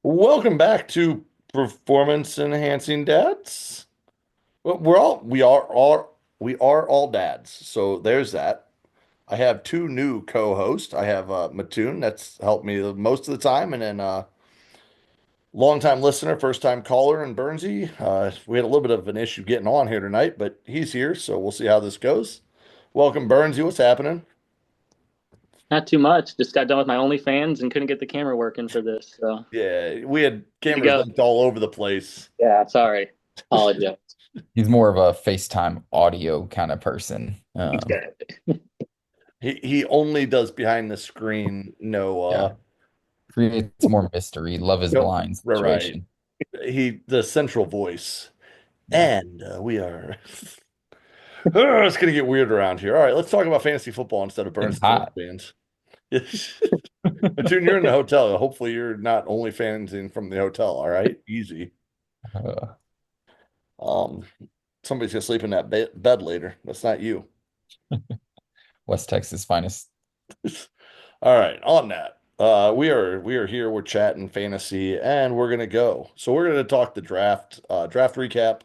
Welcome back to Performance Enhancing Dads. Well, we are all dads. So there's that. I have two new co-hosts. I have Mattoon that's helped me the most of the time, and then longtime listener, first time caller, and Bernsey. We had a little bit of an issue getting on here tonight, but he's here, so we'll see how this goes. Welcome, Bernsey. What's happening? Not too much. Just got done with my OnlyFans and couldn't get the camera working for this. So Yeah, we had good to cameras go. linked all over the place. Yeah, sorry. Apologize. He's more of a FaceTime audio kind of person. Exactly. He only does behind the screen, no Yeah, creates more mystery. Love is Yep. blind Right. situation. The central voice. Yeah, And we are. Oh, it's going to get weird around here. All right, let's talk about fantasy football instead of getting Burns and hot. OnlyFans. Tune, you're in the hotel. Hopefully, you're not OnlyFansing from the hotel. All right, easy. Uh, Um, Somebody's gonna sleep in that bed later. That's not you. West Texas finest. All right, on that. We are here. We're chatting fantasy, and we're gonna go. So we're gonna talk the draft recap,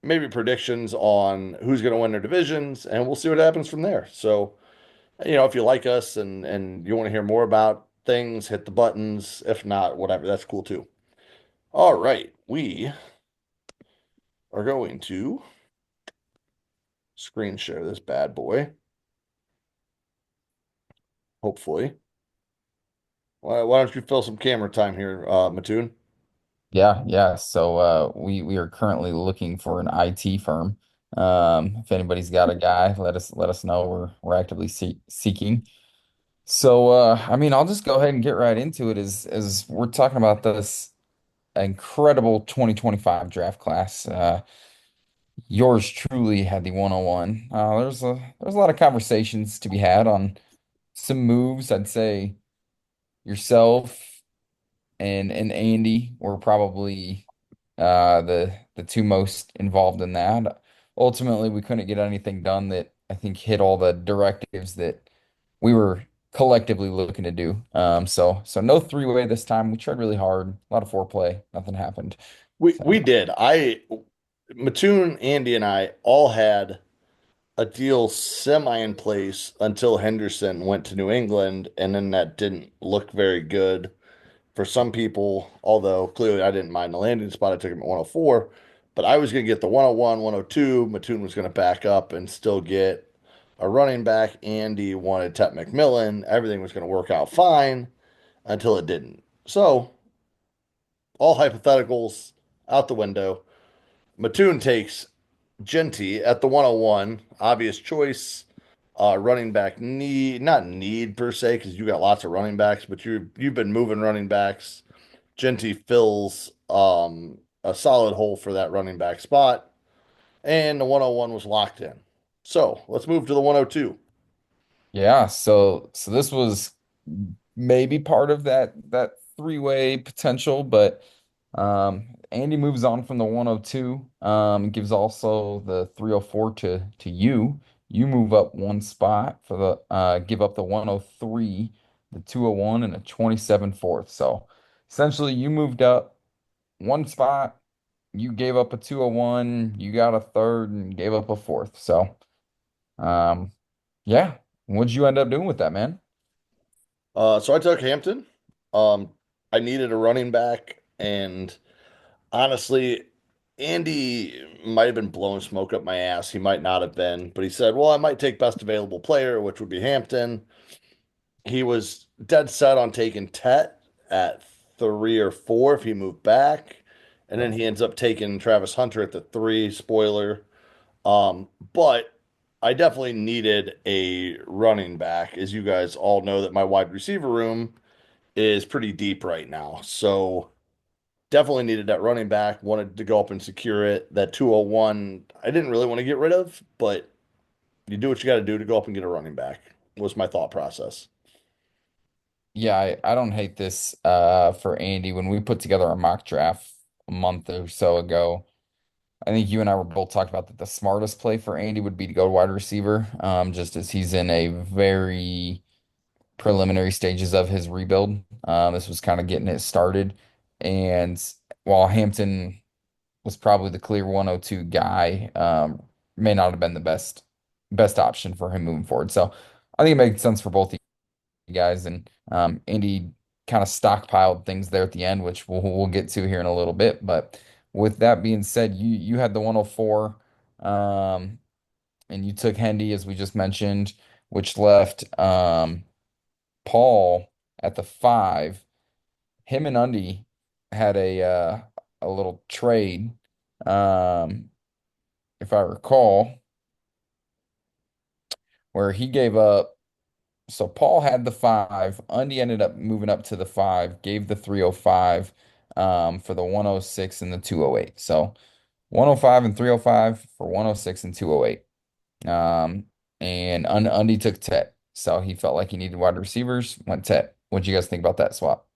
maybe predictions on who's going to win their divisions, and we'll see what happens from there. So, if you like us and you want to hear more about things, hit the buttons. If not, whatever, that's cool too. All right, we are going to screen share this bad boy, hopefully. Why don't you fill some camera time here, Mattoon? Yeah. So we are currently looking for an IT firm. If anybody's got a guy, let us know. We're actively seeking. So I mean, I'll just go ahead and get right into it as we're talking about this incredible 2025 draft class. Yours truly had the 101. There's a lot of conversations to be had on some moves. I'd say yourself and Andy were probably the two most involved in that. Ultimately, we couldn't get anything done that I think hit all the directives that we were collectively looking to do. So no three-way this time. We tried really hard. A lot of foreplay. Nothing happened. We So did. Mattoon, Andy, and I all had a deal semi in place until Henderson went to New England, and then that didn't look very good for some people, although clearly I didn't mind the landing spot. I took him at 104, but I was going to get the 101, 102. Mattoon was going to back up and still get a running back. Andy wanted Tet McMillan. Everything was going to work out fine until it didn't. So, all hypotheticals out the window. Mattoon takes Genty at the 101, obvious choice. Running back need, not need per se, because you got lots of running backs, but you've been moving running backs. Genty fills a solid hole for that running back spot, and the 101 was locked in. So let's move to the 102. yeah, so this was maybe part of that three-way potential, but Andy moves on from the 102. Gives also the 304 to you. You move up one spot for the give up the 103, the 201, and a 27 fourth. So essentially you moved up one spot, you gave up a 201, you got a third and gave up a fourth. So um yeah, what'd you end up doing with that, man? So I took Hampton. Um, I needed a running back, and honestly, Andy might have been blowing smoke up my ass. He might not have been, but he said, "Well, I might take best available player, which would be Hampton." He was dead set on taking Tet at 3 or 4 if he moved back, and then he ends up taking Travis Hunter at the 3. Spoiler. But I definitely needed a running back, as you guys all know that my wide receiver room is pretty deep right now. So definitely needed that running back. Wanted to go up and secure it. That 201, I didn't really want to get rid of, but you do what you got to do to go up and get a running back, was my thought process. Yeah, I don't hate this for Andy. When we put together a mock draft a month or so ago, I think you and I were both talking about that the smartest play for Andy would be to go wide receiver, just as he's in a very preliminary stages of his rebuild. This was kind of getting it started. And while Hampton was probably the clear 102 guy, may not have been the best option for him moving forward. So I think it makes sense for both you guys. And Indy kind of stockpiled things there at the end, which we'll get to here in a little bit. But with that being said, you had the 104, and you took Hendy as we just mentioned, which left Paul at the 5. Him and Undy had a little trade, um, if I recall, where he gave up. So Paul had the 5. Undy ended up moving up to the 5, gave the 305 for the 106 and the 208. So 105 and 305 for 106 and 208. And Undy took Tet. So he felt like he needed wide receivers, went Tet. What'd you guys think about that swap?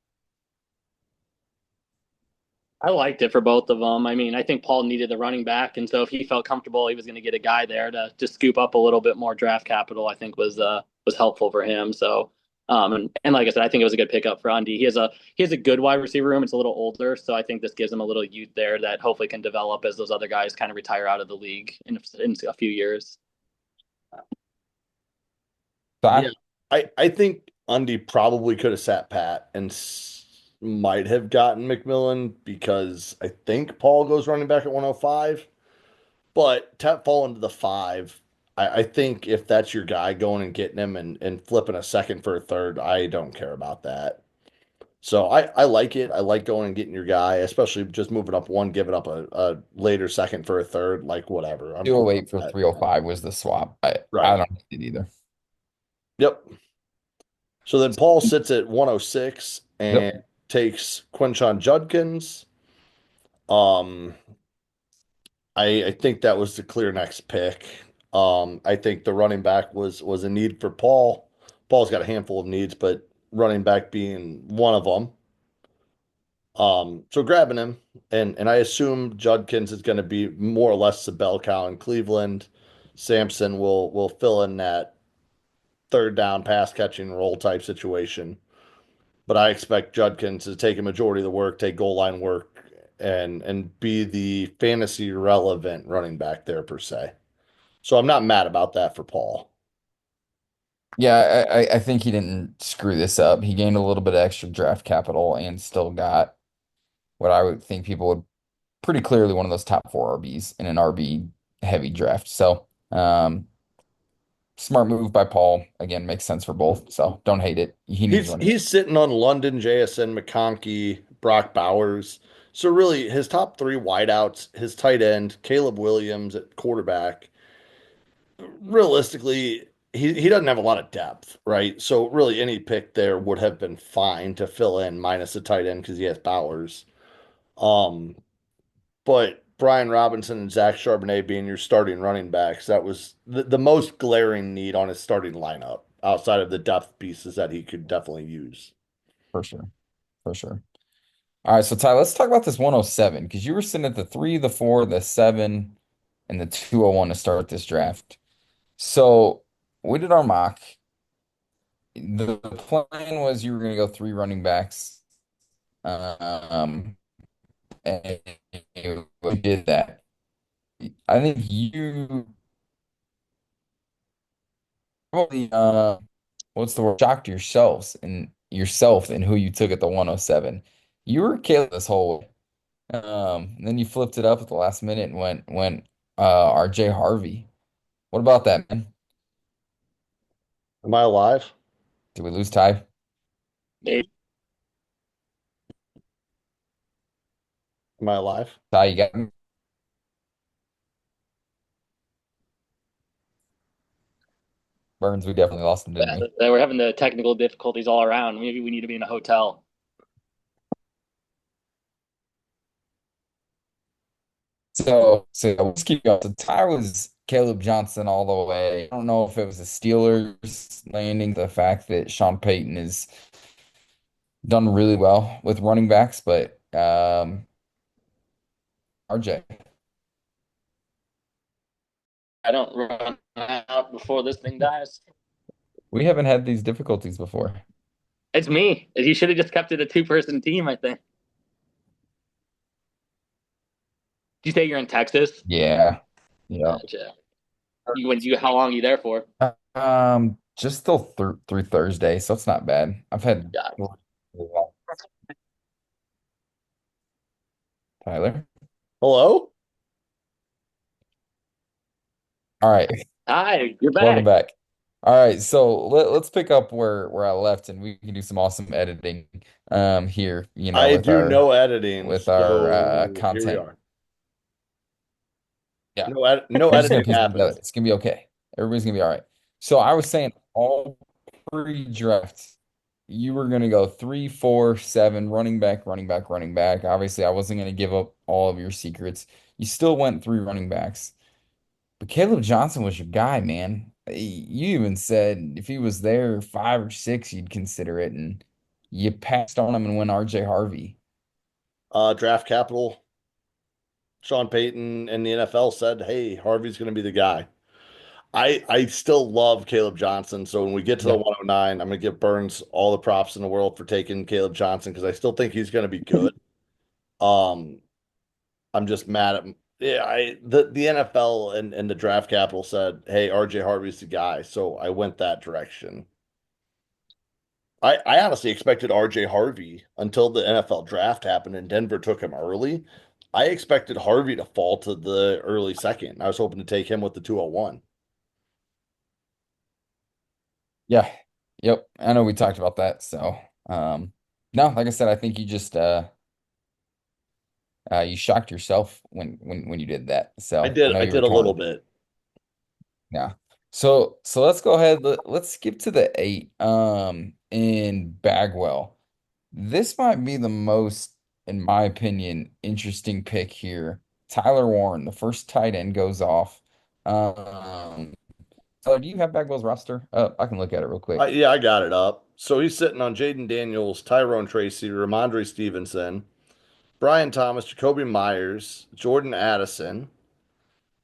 I liked it for both of them. I mean, I think Paul needed the running back, and so if he felt comfortable, he was going to get a guy there to just scoop up a little bit more draft capital. I think was helpful for him. So, and like I said, I think it was a good pickup for Undy. He has a good wide receiver room. It's a little older, so I think this gives him a little youth there that hopefully can develop as those other guys kind of retire out of the league in a few years. Yeah, Ty? I think Undy probably could have sat pat and might have gotten McMillan because I think Paul goes running back at 105. But Tap falling to the 5, I think if that's your guy going and getting him and flipping a second for a third, I don't care about that. So I like it. I like going and getting your guy, especially just moving up one, giving up a later second for a third, like whatever. I'm cool 208 with for that. 305 was the swap. I Right. don't need it either. Yep. So then Paul sits at 106 Yep. and takes Quinshon Judkins. Um, I think that was the clear next pick. I think the running back was a need for Paul. Paul's got a handful of needs, but running back being one of them. So grabbing him, and I assume Judkins is going to be more or less the bell cow in Cleveland. Sampson will fill in that third down pass catching role type situation. But I expect Judkins to take a majority of the work, take goal line work, and be the fantasy relevant running back there per se. So I'm not mad about that for Paul. Yeah, I think he didn't screw this up. He gained a little bit of extra draft capital and still got what I would think people would pretty clearly one of those top 4 RBs in an RB heavy draft. So, smart move by Paul. Again, makes sense for both. So don't hate it. He needs He's running. he's sitting on London, JSN, McConkey, Brock Bowers. So really, his top three wideouts, his tight end, Caleb Williams at quarterback. Realistically, he doesn't have a lot of depth, right? So really, any pick there would have been fine to fill in minus the tight end because he has Bowers. Um, but Brian Robinson and Zach Charbonnet being your starting running backs, that was the most glaring need on his starting lineup outside of the depth pieces that he could definitely use. For sure. For sure. All right, so Ty, let's talk about this 107 because you were sitting at the 3, the 4, the 7, and the 201 to start this draft. So we did our mock. The plan was you were going to go 3 running backs. Um, and you did that. I think you probably what's the word? Shocked yourself and who you took at the 107. You were killing this whole way. And then you flipped it up at the last minute and went RJ Harvey. What about that, man? Am I alive? Did we lose Ty? Maybe. Am I alive? Ty, you got me? Burns, we definitely lost him, didn't we? We're having the technical difficulties all around. Maybe we need to be in a hotel. So let's keep going. So Ty was Caleb Johnson all the way. I don't know if it was the Steelers landing, the fact that Sean Payton has done really well with running backs, but RJ. I don't run out before this thing dies. We haven't had these difficulties before. It's me. He should have just kept it a two-person team, I think. you say you're in Texas? Yeah. Yeah. Gotcha. You how long are you there for? Just till through Thursday, so it's not bad. I've had Yeah. Tyler. Hello? All right. Hi, you're Welcome back. back. All right, so let's pick up where I left, and we can do some awesome editing here, I do no editing, with our so here we content. are. Yeah, No we're just gonna editing piece it together. happens. It's gonna be okay. Everybody's gonna be all right. So I was saying all pre-draft, you were gonna go 3, 4, 7, running back, running back, running back. Obviously, I wasn't gonna give up all of your secrets. You still went 3 running backs. But Caleb Johnson was your guy, man. You even said if he was there 5 or 6, you'd consider it, and you passed on him and went RJ Harvey. Draft capital, Sean Payton and the NFL said, hey, Harvey's going to be the guy. I still love Caleb Johnson. So when we get to the Yeah, 109, I'm going to give Burns all the props in the world for taking Caleb Johnson because I still think he's going to be good. Um, I'm just mad at yeah, the NFL and the draft capital said, hey, RJ Harvey's the guy. So I went that direction. I honestly expected RJ Harvey until the NFL draft happened and Denver took him early. I expected Harvey to fall to the early second. I was hoping to take him with the 201. yeah, yep. I know we talked about that. So, no, like I said, I think you just you shocked yourself when you did that. So I know I you were did a little torn. bit. Yeah. So let's go ahead. Let's skip to the 8. In Bagwell. This might be the most, in my opinion, interesting pick here. Tyler Warren, the first tight end, goes off. Um, so do you have Bagwell's roster? I can look at it real quick. Yeah, I got it up. So he's sitting on Jaden Daniels, Tyrone Tracy, Ramondre Stevenson, Brian Thomas, Jacoby Myers, Jordan Addison,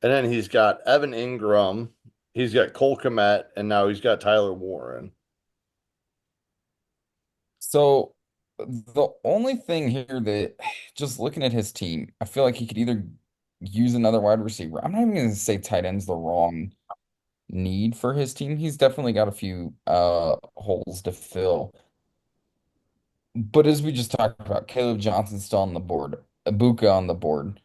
and then he's got Evan Ingram, he's got Cole Kmet, and now he's got Tyler Warren. So the only thing here that just looking at his team, I feel like he could either use another wide receiver. I'm not even going to say tight end's the wrong need for his team. He's definitely got a few holes to fill. But as we just talked about, Caleb Johnson's still on the board, Ibuka on the board.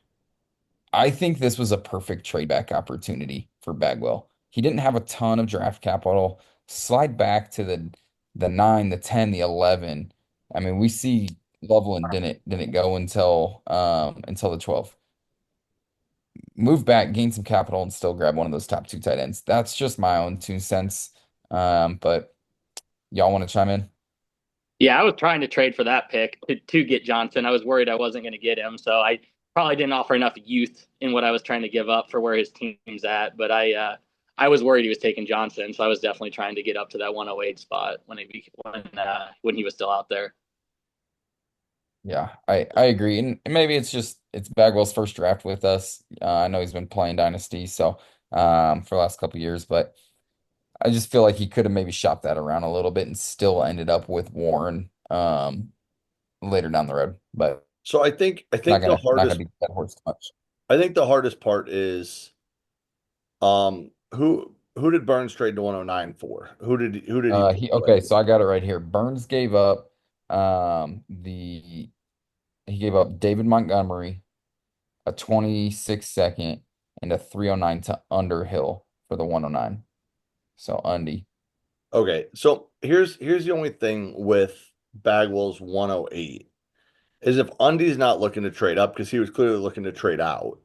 I think this was a perfect trade back opportunity for Bagwell. He didn't have a ton of draft capital. Slide back to the 9, the 10, the 11. I mean, we see Loveland didn't go until the 12. Move back, gain some capital, and still grab one of those top 2 tight ends. That's just my own 2 cents. But y'all want to chime in? Yeah, I was trying to trade for that pick to get Johnson. I was worried I wasn't going to get him, so I probably didn't offer enough youth in what I was trying to give up for where his team's at. But I was worried he was taking Johnson, so I was definitely trying to get up to that 108 spot when he was still out there. Yeah, I agree. And maybe it's Bagwell's first draft with us. I know he's been playing Dynasty so for the last couple years, but I just feel like he could have maybe shopped that around a little bit and still ended up with Warren later down the road. But So not gonna beat that horse too much. I think the hardest part is who did Burns trade to 109 for? Who did he pull He away? okay, so I got it right here. Burns gave up the he gave up David Montgomery, a 26 second, and a 309 to Underhill for the 109. So Undy. Okay, so here's the only thing with Bagwell's 108 is if Undy's not looking to trade up because he was clearly looking to trade out.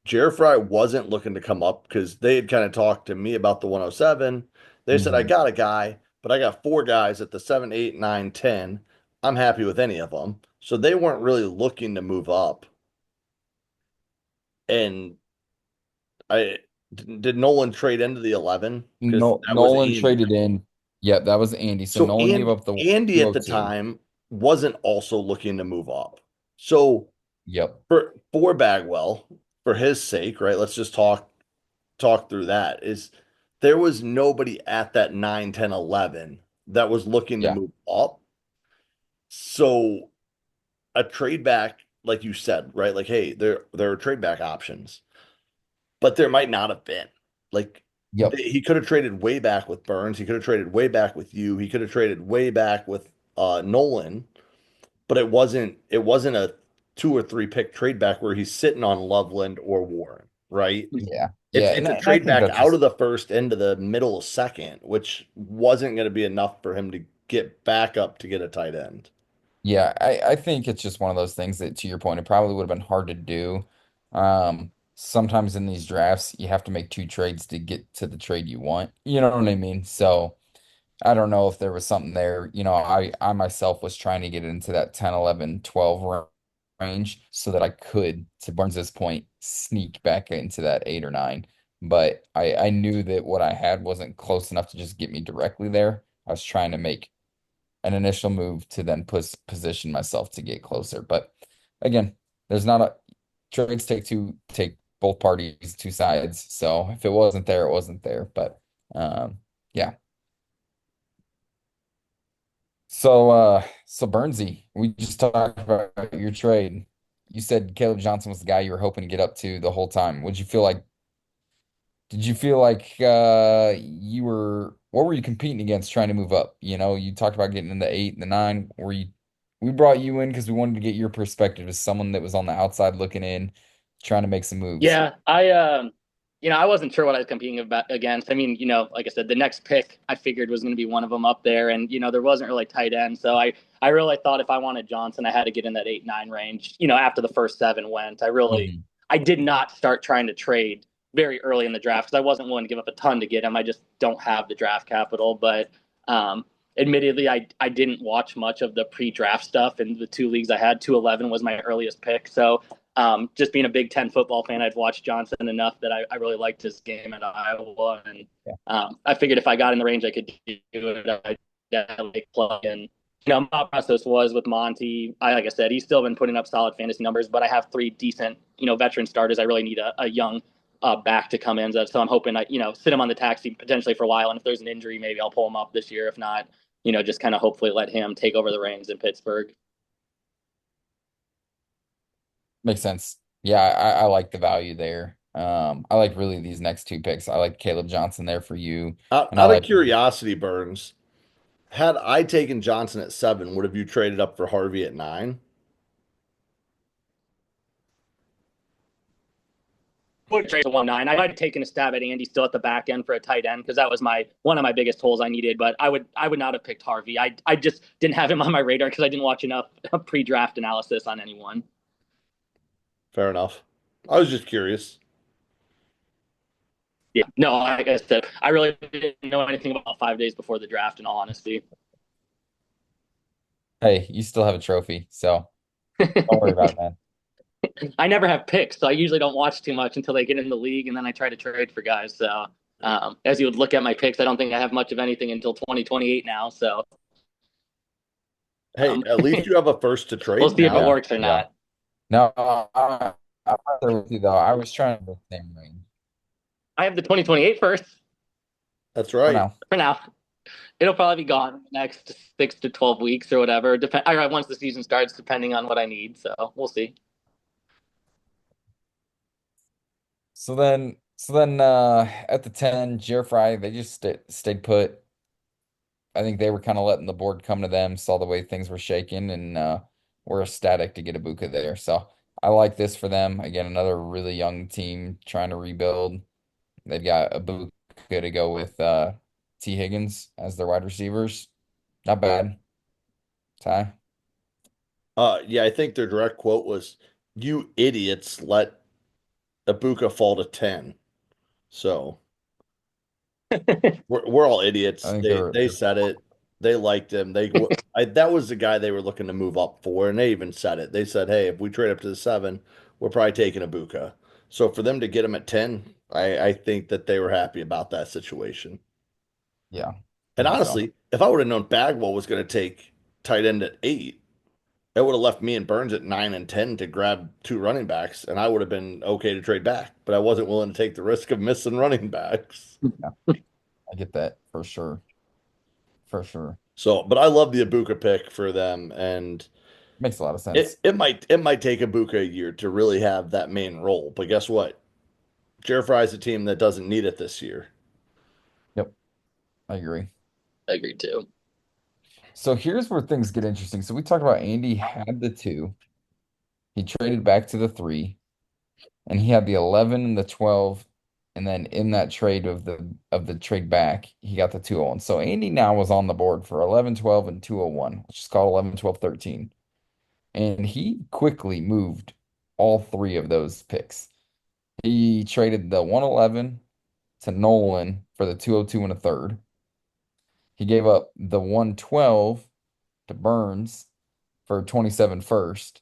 Jer Fry wasn't looking to come up because they had kind of talked to me about the 107. They said, I Hmm. got a guy, but I got 4 guys at the 7, 8, 9, 10. I'm happy with any of them. So they weren't really looking to move up. And I did Nolan trade into the 11? Because No, that was Nolan Andy. traded in. Yep, that was Andy. So So Nolan gave and up the Andy at the 202. time wasn't also looking to move up. So Yep. for Bagwell, for his sake, right? Let's just talk through that. Is there was nobody at that 9, 10, 11 that was looking to Yeah. move up. So a trade back like you said, right? Like, hey, there are trade back options, but there might not have been. Like Yep. he could have traded way back with Burns. He could have traded way back with you. He could have traded way back with Nolan, but it wasn't a 2 or 3 pick trade back where he's sitting on Loveland or Warren, right? Yeah. It's Yeah. it's a And I trade think back that's out of just the first into the middle second, which wasn't going to be enough for him to get back up to get a tight end. Yeah, I think it's just one of those things that, to your point, it probably would have been hard to do. Sometimes in these drafts, you have to make two trades to get to the trade you want. You know what I mean? So I don't know if there was something there. I myself was trying to get into that 10, 11, 12 range so that I could, to Burns's point, sneak back into that 8 or 9. But I knew that what I had wasn't close enough to just get me directly there. I was trying to make an initial move to then position myself to get closer. But again, there's not a trades take both parties, two sides. So if it wasn't there, it wasn't there. But yeah. So Bernsey, we just talked about your trade. You said Caleb Johnson was the guy you were hoping to get up to the whole time. Did you feel like you were what were you competing against trying to move up? You talked about getting in the 8 and the 9. We brought you in because we wanted to get your perspective as someone that was on the outside looking in, trying to make some moves. Yeah, I wasn't sure what I was competing against. I mean, like I said, the next pick I figured was going to be one of them up there, and there wasn't really tight end, so I really thought if I wanted Johnson, I had to get in that 8-9 range. After the first seven went, Mhm. I did not start trying to trade very early in the draft because I wasn't willing to give up a ton to get him. I just don't have the draft capital, but admittedly, I didn't watch much of the pre-draft stuff in the two leagues I had. 211 was my earliest pick, so just being a Big Ten football fan, I'd watched Johnson enough that I really liked his game at Iowa, and Yeah, I figured if I got in the range I could do it, I'd definitely plug in. My process was with Monty. Like I said, he's still been putting up solid fantasy numbers, but I have three decent, veteran starters. I really need a young back to come in. So I'm hoping I, sit him on the taxi potentially for a while, and if there's an injury, maybe I'll pull him up this year. If not, just kind of hopefully let him take over the reins in Pittsburgh. makes sense. Yeah, I like the value there. I like really these next two picks. I like Caleb Johnson there for you, Out, and I out of like curiosity, Burns, had I taken Johnson at 7, would have you traded up for Harvey at 9? Would trade to 1-9. I might have taken a stab at Andy still at the back end for a tight end because that was my one of my biggest holes I needed. But I would not have picked Harvey. I just didn't have him on my radar because I didn't watch enough pre-draft analysis on anyone. Fair enough. I was just curious. Yeah, no, like I said, I really didn't know anything about 5 days before the draft. In all honesty, hey, you still have a trophy, so don't worry about it, man. I never have picks, so I usually don't watch too much until they get in the league, and then I try to trade for guys. So as you would look at my picks, I don't think I have much of anything until 2028 now. So Hey, at least you have a first to we'll trade see if it now. Yeah, works or yeah. not. No, I'm right there with you though. I was trying to do the same range I have the 2028 first That's for right. now. for now. It'll probably be gone in the next 6 to 12 weeks or whatever. Once the season starts, depending on what I need. So we'll see. So then, at the 10, Fry, they just stayed put. I think they were kind of letting the board come to them, saw the way things were shaking, and were ecstatic to get Ibuka there. So I like this for them. Again, another really young team trying to rebuild. They've got Ibuka to go with T. Higgins as their wide receivers. Not bad. Ty. Yeah, I think their direct quote was, "You idiots let Ibuka fall to 10." So we're all I idiots. think They said it. They liked him. That was the guy they were looking to move up for, and they even said it. They said, "Hey, if we trade up to the 7, we're probably taking Ibuka." So for them to get him at 10, I think that they were happy about that situation. yeah, I And think so. honestly, if I would have known Bagwell was going to take tight end at 8, it would have left me and Burns at 9 and 10 to grab two running backs, and I would have been okay to trade back. But I wasn't willing to take the risk of missing running backs. Yeah, I get that for sure. For sure. So, but I love the Ibuka pick for them. And Makes a lot of It sense. it might take Ibuka a year to really have that main role, but guess what? Jared Fry's a team that doesn't need it this year. Yep, I agree. I agree too. So here's where things get interesting. So we talked about Andy had the two. He traded back to the three, and he had the 11 and the 12. And then in that trade of the trade back, he got the 201. So Andy now was on the board for 11, 12, and 201, which is called 11, 12, 13. And he quickly moved all three of those picks. He traded the 111 to Nolan for the 202 and a third. He gave up the 112 to Burns for 27 first.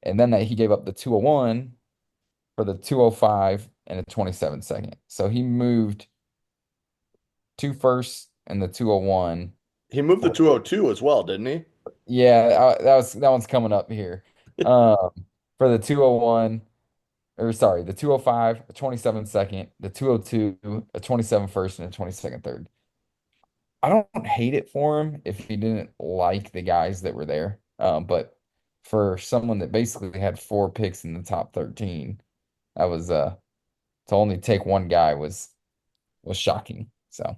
And then he gave up the 201 for the 205 and a 27 second. So he moved two firsts and the 201 He moved the for, 202 as well, didn't he? yeah, that one's coming up here. Um, for the 201, or sorry, the 205, a 27 second, the 202, a 27 first, and a 22nd third. I don't hate it for him if he didn't like the guys that were there. But for someone that basically had four picks in the top 13, that was to only take one guy was shocking. So,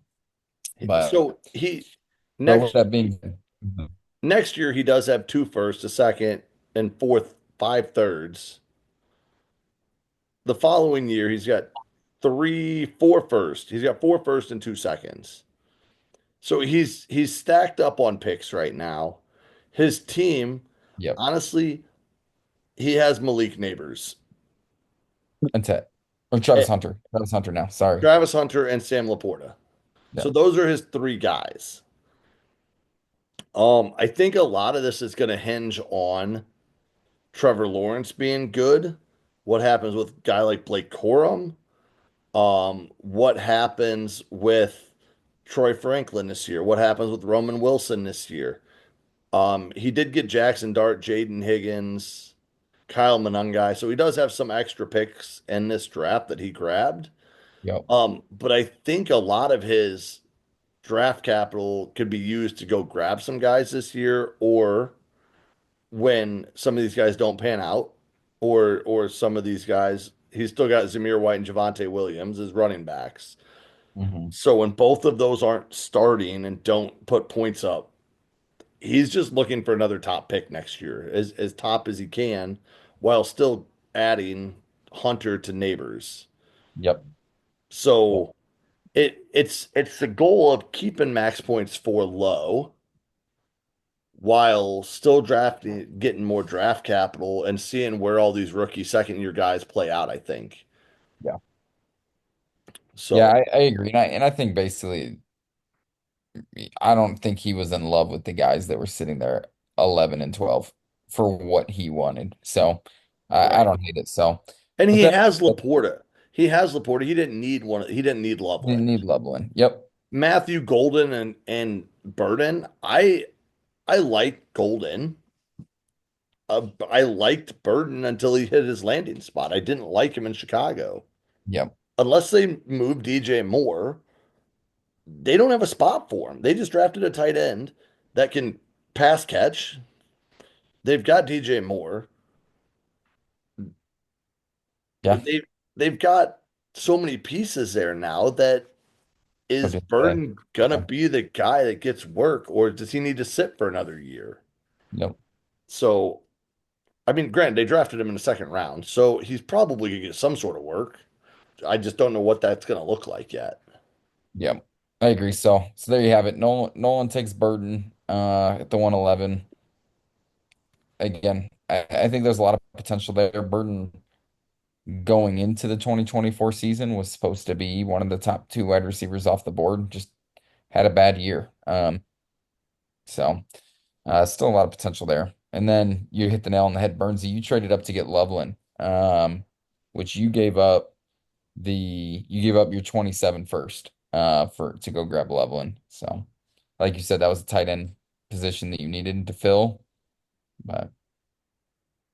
but So he but with next that being said, mhm, next year he does have two firsts, a second, and fourth, five thirds. The following year he's got four firsts. He's got four firsts and two seconds. So he's stacked up on picks right now. His team, yep, honestly, he has Malik Neighbors, and Ted or eh, Travis Hunter now. Sorry, Travis Hunter, and Sam Laporta. So yep, those are his three guys. I think a lot of this is going to hinge on Trevor Lawrence being good. What happens with a guy like Blake Corum? What happens with Troy Franklin this year? What happens with Roman Wilson this year? He did get Jackson Dart, Jaden Higgins, Kyle Monangai, so he does have some extra picks in this draft that he grabbed. yep, But I think a lot of his draft capital could be used to go grab some guys this year, or when some of these guys don't pan out, or some of these guys, he's still got Zamir White and Javante Williams as running backs. hmm, So when both of those aren't starting and don't put points up, he's just looking for another top pick next year, as top as he can, while still adding Hunter to Neighbors. yep, yep, So it's the goal of keeping max points for low while still drafting, getting more draft capital and seeing where all these rookie second year guys play out, I think. yeah, yeah. So, I agree, and I think basically, I don't think he was in love with the guys that were sitting there 11 and 12 for what he wanted. So I right. don't hate it. So, And but he then has Laporta. He has Laporta. He didn't need one. He didn't need didn't Loveland. need Loveland. Yep, Matthew Golden and Burden. I like Golden. I liked Burden until he hit his landing spot. I didn't like him in Chicago. yep, Unless they move DJ Moore, they don't have a spot for him. They just drafted a tight end that can pass catch. They've got DJ Moore. yeah. They've got so many pieces there now that What is did they? Burton gonna Yeah, be the guy that gets work, or does he need to sit for another year? yep, So, I mean, granted, they drafted him in the second round, so he's probably gonna get some sort of work. I just don't know what that's gonna look like yet. yep. I agree. So there you have it. Nolan takes Burden at the 111. Again, I think there's a lot of potential there. Burden going into the 2024 season was supposed to be one of the top two wide receivers off the board. Just had a bad year. So still a lot of potential there. And then you hit the nail on the head, Burnsy. You traded up to get Loveland, which you gave up your 27 first for to go grab Loveland. So like you said, that was a tight end position that you needed to fill. But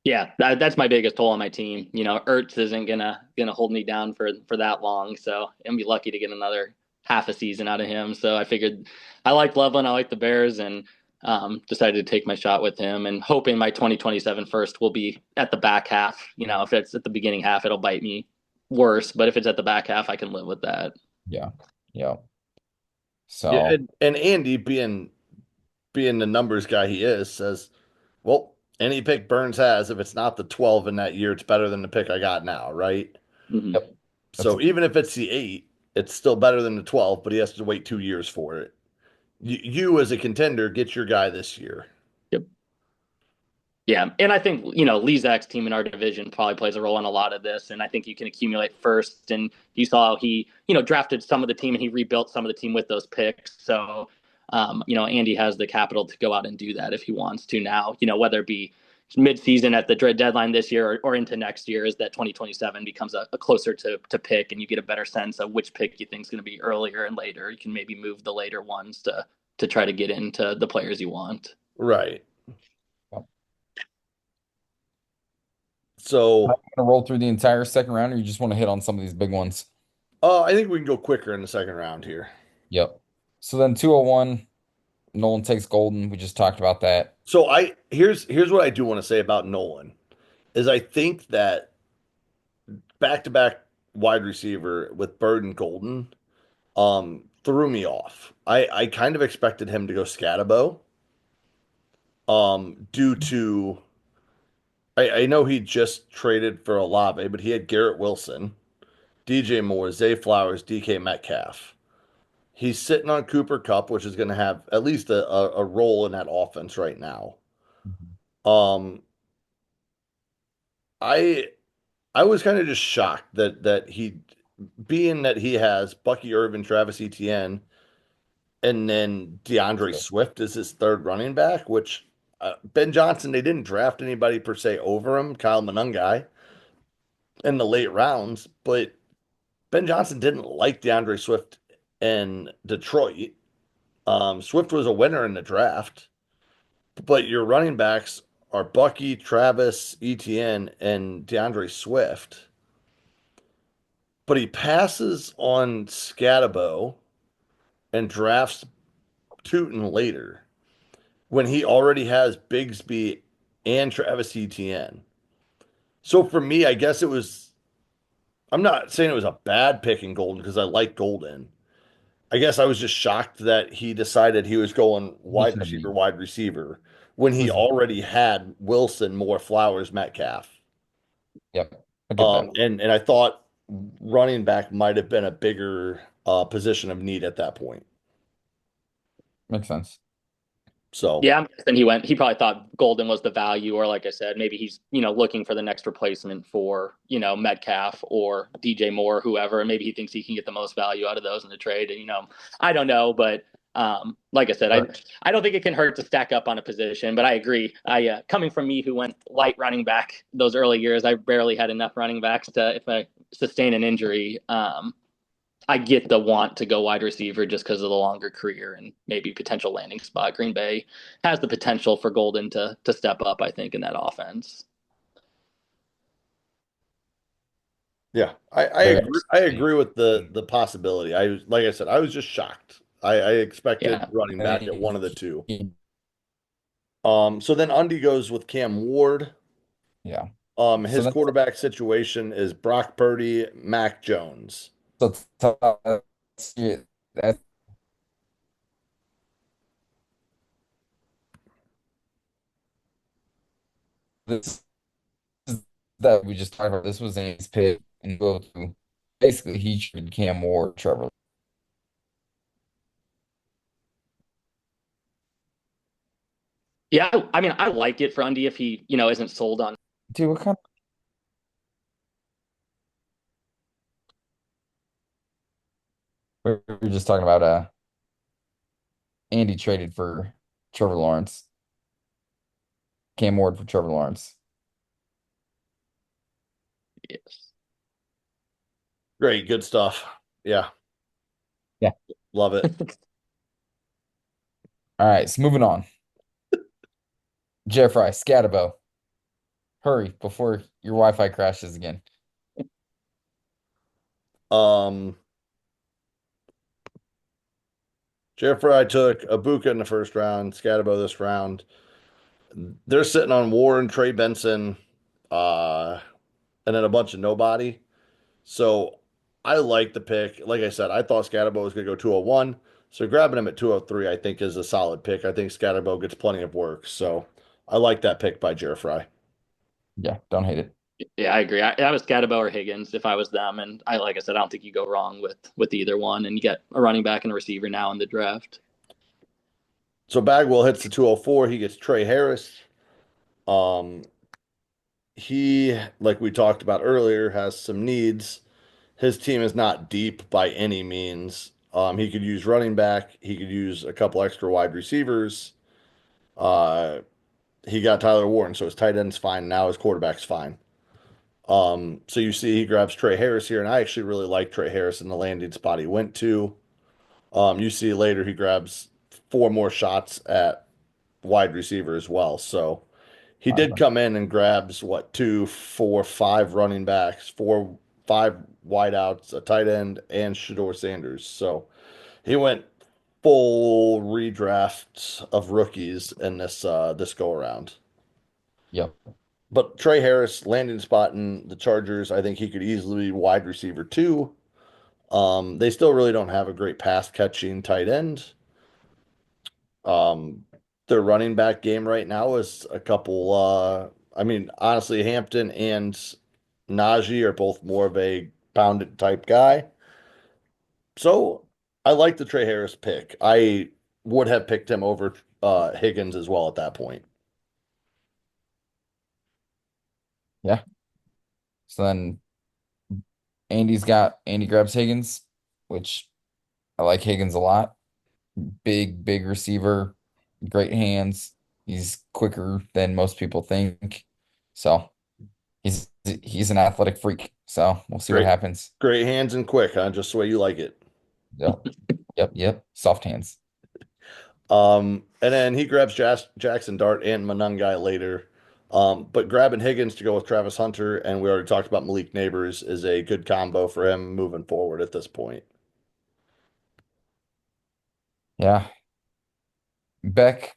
Yeah, that's my biggest hole on my team. Ertz isn't gonna hold me down for that long, so I'm be lucky to get another half a season out of him. So I figured I like Loveland, I like the Bears, and decided to take my shot with him and hoping my 2027 first will be at the back half. If it's at the beginning half, it'll bite me worse. But if it's at the back half, I can live with that. Yeah. Yeah. Yeah, So, and Andy being the numbers guy he is says, well, any pick Burns has, if it's not the 12 in that year, it's better than the pick I got now, right? Mm-hmm. yep. That's So even if it's the 8, it's still better than the 12, but he has to wait 2 years for it. You as a contender get your guy this year. Yep. Yeah, and I think Lezak's team in our division probably plays a role in a lot of this, and I think you can accumulate first. And you saw how he drafted some of the team and he rebuilt some of the team with those picks. So, Andy has the capital to go out and do that if he wants to now. Whether it be mid-season at the deadline this year or into next year, is that 2027 becomes a closer to pick, and you get a better sense of which pick you think is going to be earlier and later. You can maybe move the later ones to try to get into the players you want. Right. yep. I'm So, gonna roll through the entire second round, or you just want to hit on some of these big ones? I think we can go quicker in the second round here. Yep. So then 201, Nolan takes Golden. We just talked about that. So here's what I do want to say about Nolan is I think that back-to-back wide receiver with Bird and Golden threw me off. I kind of expected him to go Scatabo due to I know he just traded for Olave, but he had Garrett Wilson, DJ Moore, Zay Flowers, DK Metcalf. He's sitting on Cooper Cup, which is going to have at least a role in that offense right now. Mhm. Um, I I was kind of just shocked that he, being that he has Bucky Irvin, Travis Etienne, and then DeAndre So, Swift is his third running back, which Ben Johnson, they didn't draft anybody per se over him, Kyle Monangai, in the late rounds, but Ben Johnson didn't like DeAndre Swift in Detroit. Swift was a winner in the draft, but your running backs are Bucky, Travis, Etienne, and DeAndre Swift. But he passes on Scatabo and drafts Tootin later when he already has Bigsby and Travis Etienne. So for me, I guess it was, I'm not saying it was a bad pick in Golden because I like Golden. I guess I was just shocked that he decided he was going position of need. wide receiver when he Position. already had Wilson, Moore, Flowers, Metcalf. Yep. I get that. And I thought running back might have been a bigger position of need at that point. Makes sense. So Yeah, then he probably thought Golden was the value, or like I said, maybe he's, looking for the next replacement for, Metcalf or DJ Moore, whoever, and maybe he thinks he can get the most value out of those in the trade. And, I don't know, but like I said, Right. I don't think it can hurt to stack up on a position, but I agree. Coming from me who went light running back those early years, I barely had enough running backs to, if I sustain an injury, I get the want to go wide receiver just because of the longer career and maybe potential landing spot. Green Bay has the potential for Golden to step up, I think, in that offense. yeah, I Very agree. I interesting. agree with the possibility. I was, like I said, I was just shocked. I expected Yeah. running I back at one think of the two. he- So then Undy goes with Cam Ward. yeah. So His then, quarterback situation is Brock Purdy, Mac Jones. yeah, that this that we just talked about. This was in his pick and go to basically he traded Cam Ward, Trevor. Yeah, I mean, I like it for Undy if he, isn't sold on. Dude, what kind we were just talking about Andy traded for Trevor Lawrence, Cam Ward for Trevor Lawrence. Yes. Great, good stuff. Yeah, Yeah. love it. All right, so moving on. Jeffrey Scatabo. Hurry before your Wi-Fi crashes again. Um, Jeffrey took Abuka in the first round, Scatabo this round. They're sitting on Warren, Trey Benson, uh, and then a bunch of nobody. So I like the pick. Like I said, I thought Scatabo was going to go 201. So grabbing him at 203, I think, is a solid pick. I think Scatabo gets plenty of work. So I like that pick by Jeffrey. Yeah, don't hate it. Yeah, I agree. I was Scatabo or Higgins if I was them, and I like I said, I don't think you go wrong with either one, and you get a running back and a receiver now in the draft. So Bagwell hits the 204. He gets Trey Harris. Um, he, like we talked about earlier, has some needs. His team is not deep by any means. He could use running back. He could use a couple extra wide receivers. Uh, he got Tyler Warren, so his tight end's fine. Now his quarterback's fine. So you see he grabs Trey Harris here, and I actually really like Trey Harris in the landing spot he went to. You see later he grabs four more shots at wide receiver as well. So he did come in and grabs what, two, four, five running backs, four, five wideouts, a tight end, and Shador Sanders. So he went full redraft of rookies in this go around. Yep. But Trey Harris landing spot in the Chargers, I think he could easily be wide receiver too. They still really don't have a great pass catching tight end. Um, their running back game right now is a couple. I mean, honestly, Hampton and Najee are both more of a pounded type guy. So I like the Trey Harris pick. I would have picked him over Higgins as well at that point. Yeah. So then Andy grabs Higgins, which I like Higgins a lot. Big receiver, great hands. He's quicker than most people think. So he's an athletic freak. So we'll see what Great, happens. great hands and quick, huh? Just the way you like it. Yep. Yep. Soft hands. And then he grabs Jackson Dart and Monungai later. But grabbing Higgins to go with Travis Hunter, and we already talked about Malik Neighbors, is a good combo for him moving forward at this point. Yeah. Beck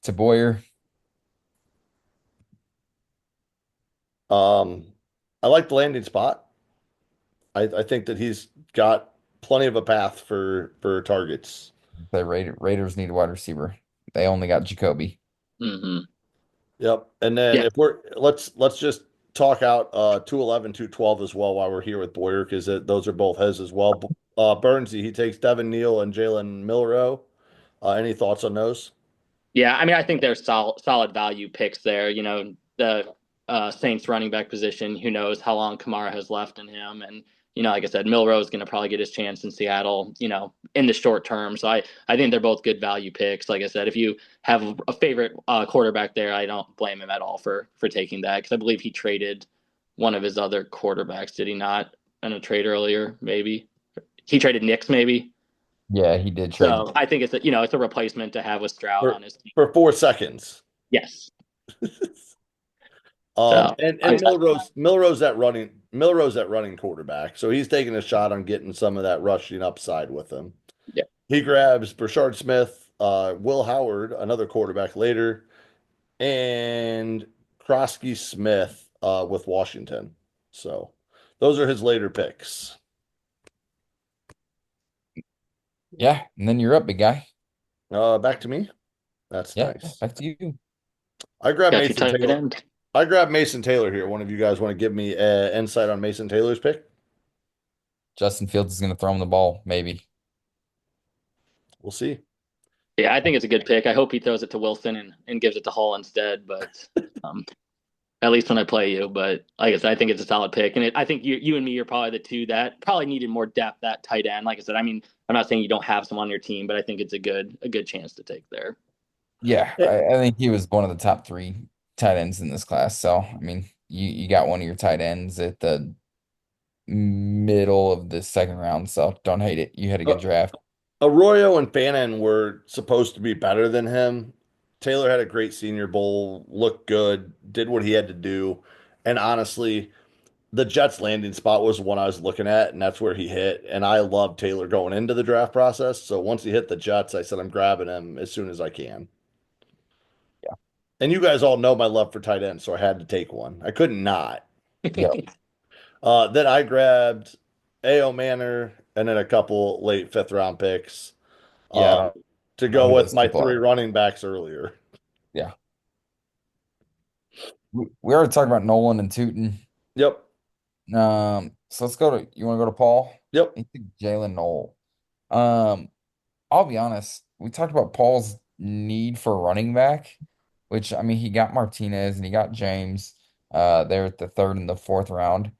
to Boyer. Um, I like the landing spot. I think that he's got plenty of a path for targets. The Raiders need a wide receiver. They only got Jacoby. Hmm. Yep. And then Yeah, if we're let's just talk out 211, 212 as well while we're here with Boyer because those are both his as well. Burnsy, he takes Devin Neal and Jalen Milrow. Any thoughts on those? yeah. I mean, I think there's solid value picks there. You know, the Saints running back position. Who knows how long Kamara has left in him, and like I said, Milrow is going to probably get his chance in Seattle. In the short term. So I think they're both good value picks. Like I said, if you have a favorite quarterback there, I don't blame him at all for taking that because I believe he traded one of his other quarterbacks. Did he not in a trade earlier? Maybe he traded Knicks. Maybe. Yeah, he did trade. So I think it's a replacement to have with Stroud For on his team. 4 seconds. Yes. So And Milrow's that running quarterback. So he's taking a shot on getting some of that rushing upside with him. yeah, He grabs Brashard Smith, Will Howard, another quarterback later, and Krosky Smith with Washington. So those are his later picks. Yeah, and then you're up, big guy. Back to me. That's Yeah, nice. back to you. I grabbed got you Mason tight Taylor. end. I grabbed Mason Taylor here. One of you guys want to give me insight on Mason Taylor's pick? Justin Fields is going to throw him the ball, maybe. We'll see. Yeah, I think it's a good pick. I hope he throws it to Wilson and gives it to Hall instead. But um, at least when I play you. But like I said, I think it's a solid pick, and I think you and me are probably the two that probably needed more depth at tight end. Like I said, I mean, I'm not saying you don't have someone on your team, but I think it's a good chance to take there. Yeah, Eh, I think he was one of the top three tight ends in this class. So, I mean, you got one of your tight ends at the middle of the second round. So don't hate it. You had a Uh, good draft. Arroyo and Fannin were supposed to be better than him. Taylor had a great Senior Bowl, looked good, did what he had to do, and honestly, the Jets landing spot was one I was looking at, and that's where he hit. And I love Taylor going into the draft process. So once he hit the Jets, I said I'm grabbing him as soon as I can. Yeah. And you guys all know my love for tight ends, so I had to take one. I couldn't not. Yep. Then I grabbed A.O. Manor and then a couple late fifth round picks Yeah, I um, don't to know go who with those my people three are. running backs earlier. Yeah. We already talked about Nolan and Tootin. Yep. So let's go to you want to go to Paul? Yep. I think Jalen Noel. Um, I'll be honest, we talked about Paul's need for running back, which I mean he got Martinez and he got James there at the third and the fourth round.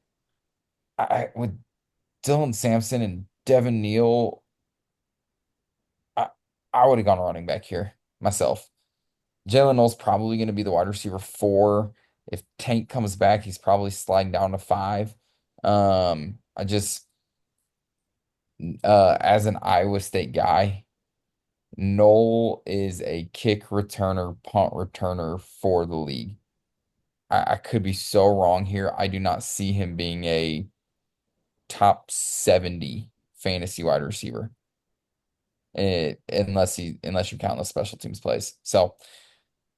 With Dylan Sampson and Devin Neal, I, I would have gone running back here myself. Jalen Noel's probably going to be the wide receiver four. If Tank comes back, he's probably sliding down to five. I just as an Iowa State guy, Noel is a kick returner, punt returner for the league. I could be so wrong here. I do not see him being a top 70 fantasy wide receiver. Unless you count the special teams plays. So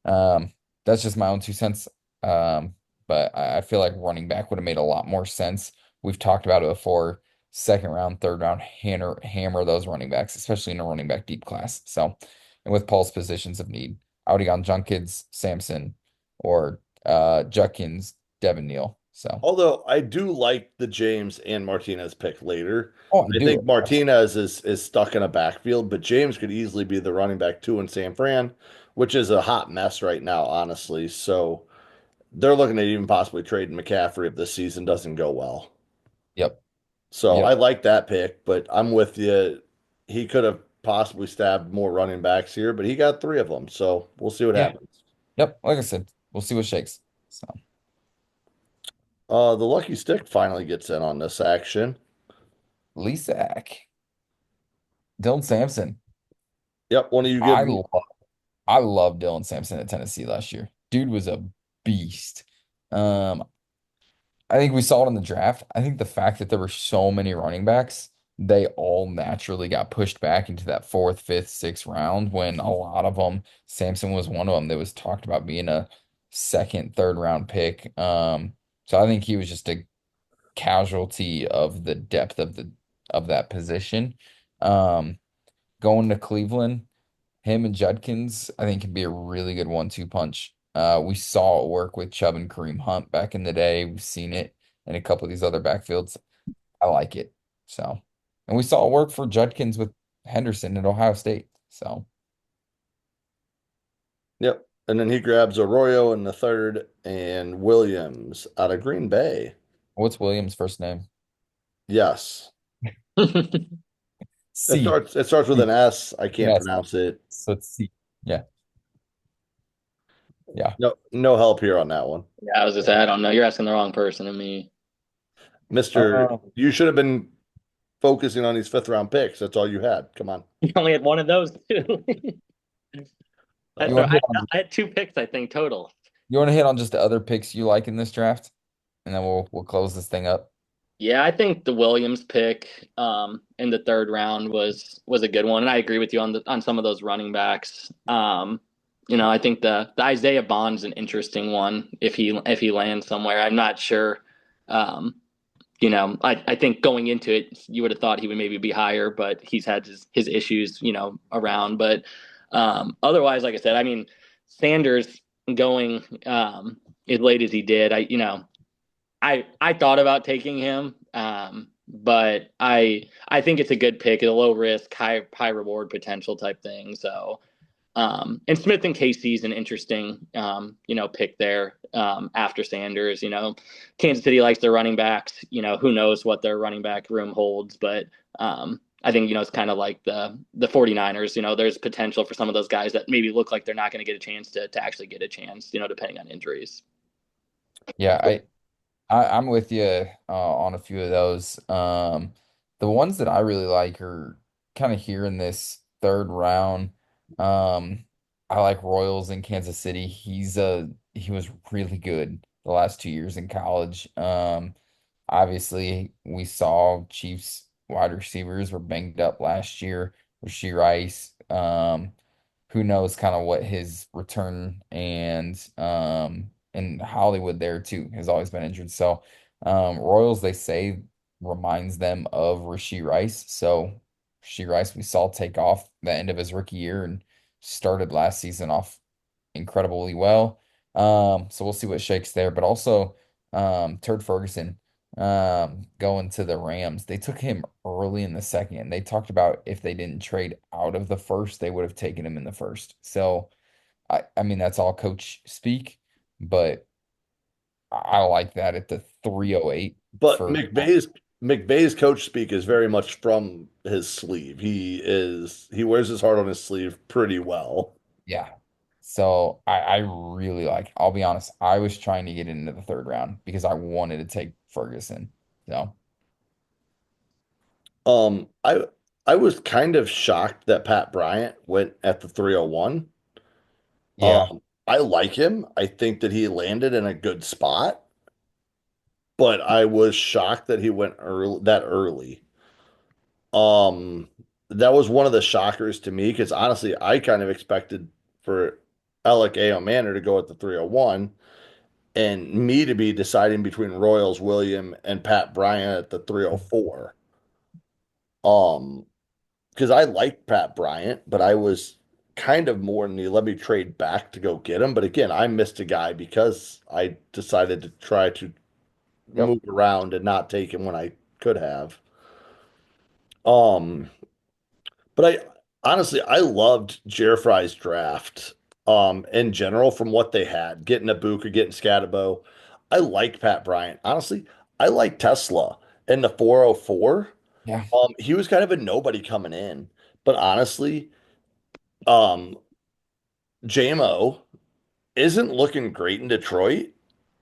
um, that's just my own 2 cents. Um, but I feel like running back would have made a lot more sense. We've talked about it before. Second round, third round, hammer those running backs, especially in a running back deep class. So, and with Paul's positions of need, I would have gone Junkins, Sampson, or Judkins, Devin Neal. So, Although I do like the James and Martinez pick later. oh, I I do. think Martinez is stuck in a backfield, but James could easily be the running back two in San Fran, which is a hot mess right now, honestly. So they're looking at even possibly trading McCaffrey if this season doesn't go well. Yep. So I Yep. like that pick, but I'm with you. He could have possibly stabbed more running backs here, but he got three of them. So we'll see what Yeah. happens. Yep. Like I said, we'll see what shakes. So, The lucky stick finally gets in on this action. Lisack, Dylan Sampson. Yep, one of you give I me. love I love Dylan Sampson at Tennessee last year. Dude was a beast. Um, I think we saw it in the draft. I think the fact that there were so many running backs, they all naturally got pushed back into that fourth, fifth, sixth round when a lot of them, Sampson was one of them that was talked about being a second, third round pick. So I think he was just a casualty of the depth of that position. Um, Going to Cleveland. Him and Judkins, I think, can be a really good 1-2 punch. We saw it work with Chubb and Kareem Hunt back in the day. We've seen it in a couple of these other backfields. I like it. So, and we saw it work for Judkins with Henderson at Ohio State. So, Yep. And then he grabs Arroyo in the third and Williams out of Green Bay. what's Williams' first name? Yes. C. It starts with C. an S. I can't Yes. pronounce it. So it's C. Yeah. Yeah. No help here on that one. Yeah, I was just, I don't know. You're asking the wrong person to me. Mister, Um, you should have been focusing on these fifth round picks. That's all you had. Come on. You only had one of those too. you That's want right. to hit on I had two picks, I think, total. you want to hit on just the other picks you like in this draft, and then we'll close this thing up. Yeah, I think the Williams pick in the third round was a good one, and I agree with you on some of those running backs. I think the Isaiah Bond's an interesting one if he lands somewhere. I'm not sure. Um, I think going into it, you would have thought he would maybe be higher, but he's had his issues, around. But otherwise, like I said, I mean, Sanders going as late as he did, I thought about taking him, but I think it's a good pick, a low risk, high reward potential type thing. So, and Smith and KC's an interesting, pick there after Sanders. Kansas City likes their running backs. Who knows what their running back room holds, but I think it's kind of like the 49ers. There's potential for some of those guys that maybe look like they're not going to get a chance to actually get a chance. Depending on injuries. Yeah, I'm with you on a few of those. The ones that I really like are kind of here in this third round. Um, I like Royals in Kansas City. He was really good the last 2 years in college. Obviously, we saw Chiefs wide receivers were banged up last year. Rashee Rice, who knows kind of what his return and Hollywood there too has always been injured. So Royals, they say, reminds them of Rashee Rice. So Rashee Rice we saw take off the end of his rookie year and started last season off incredibly well. So we'll see what shakes there. But also Turd Ferguson going to the Rams. They took him early in the second. They talked about if they didn't trade out of the first, they would have taken him in the first. So I mean that's all coach speak, but I like that at the 308 But for McVay's coach speak is very much from his sleeve. He wears his heart on his sleeve pretty well. yeah. So I really like, I'll be honest, I was trying to get into the third round because I wanted to take Ferguson. So Um, I I was kind of shocked that Pat Bryant went at the 301. yeah, I like him. I think that he landed in a good spot, but I was shocked that he went early. Um, that was one of the shockers to me because honestly, I kind of expected for Alec A. Manor to go at the 301 and me to be deciding between Royals William and Pat Bryant at the 304. Um, because I like Pat Bryant, but I was kind of more in the let me trade back to go get him. But again, I missed a guy because I decided to try to yep, move around and not take him when I could have. Um, but I loved Fry's draft in general from what they had, getting a Book or getting Scatabo. I like Pat Bryant. Honestly, I like Tesla in the 404. yeah, He was kind of a nobody coming in, but honestly, um, JMO isn't looking great in Detroit,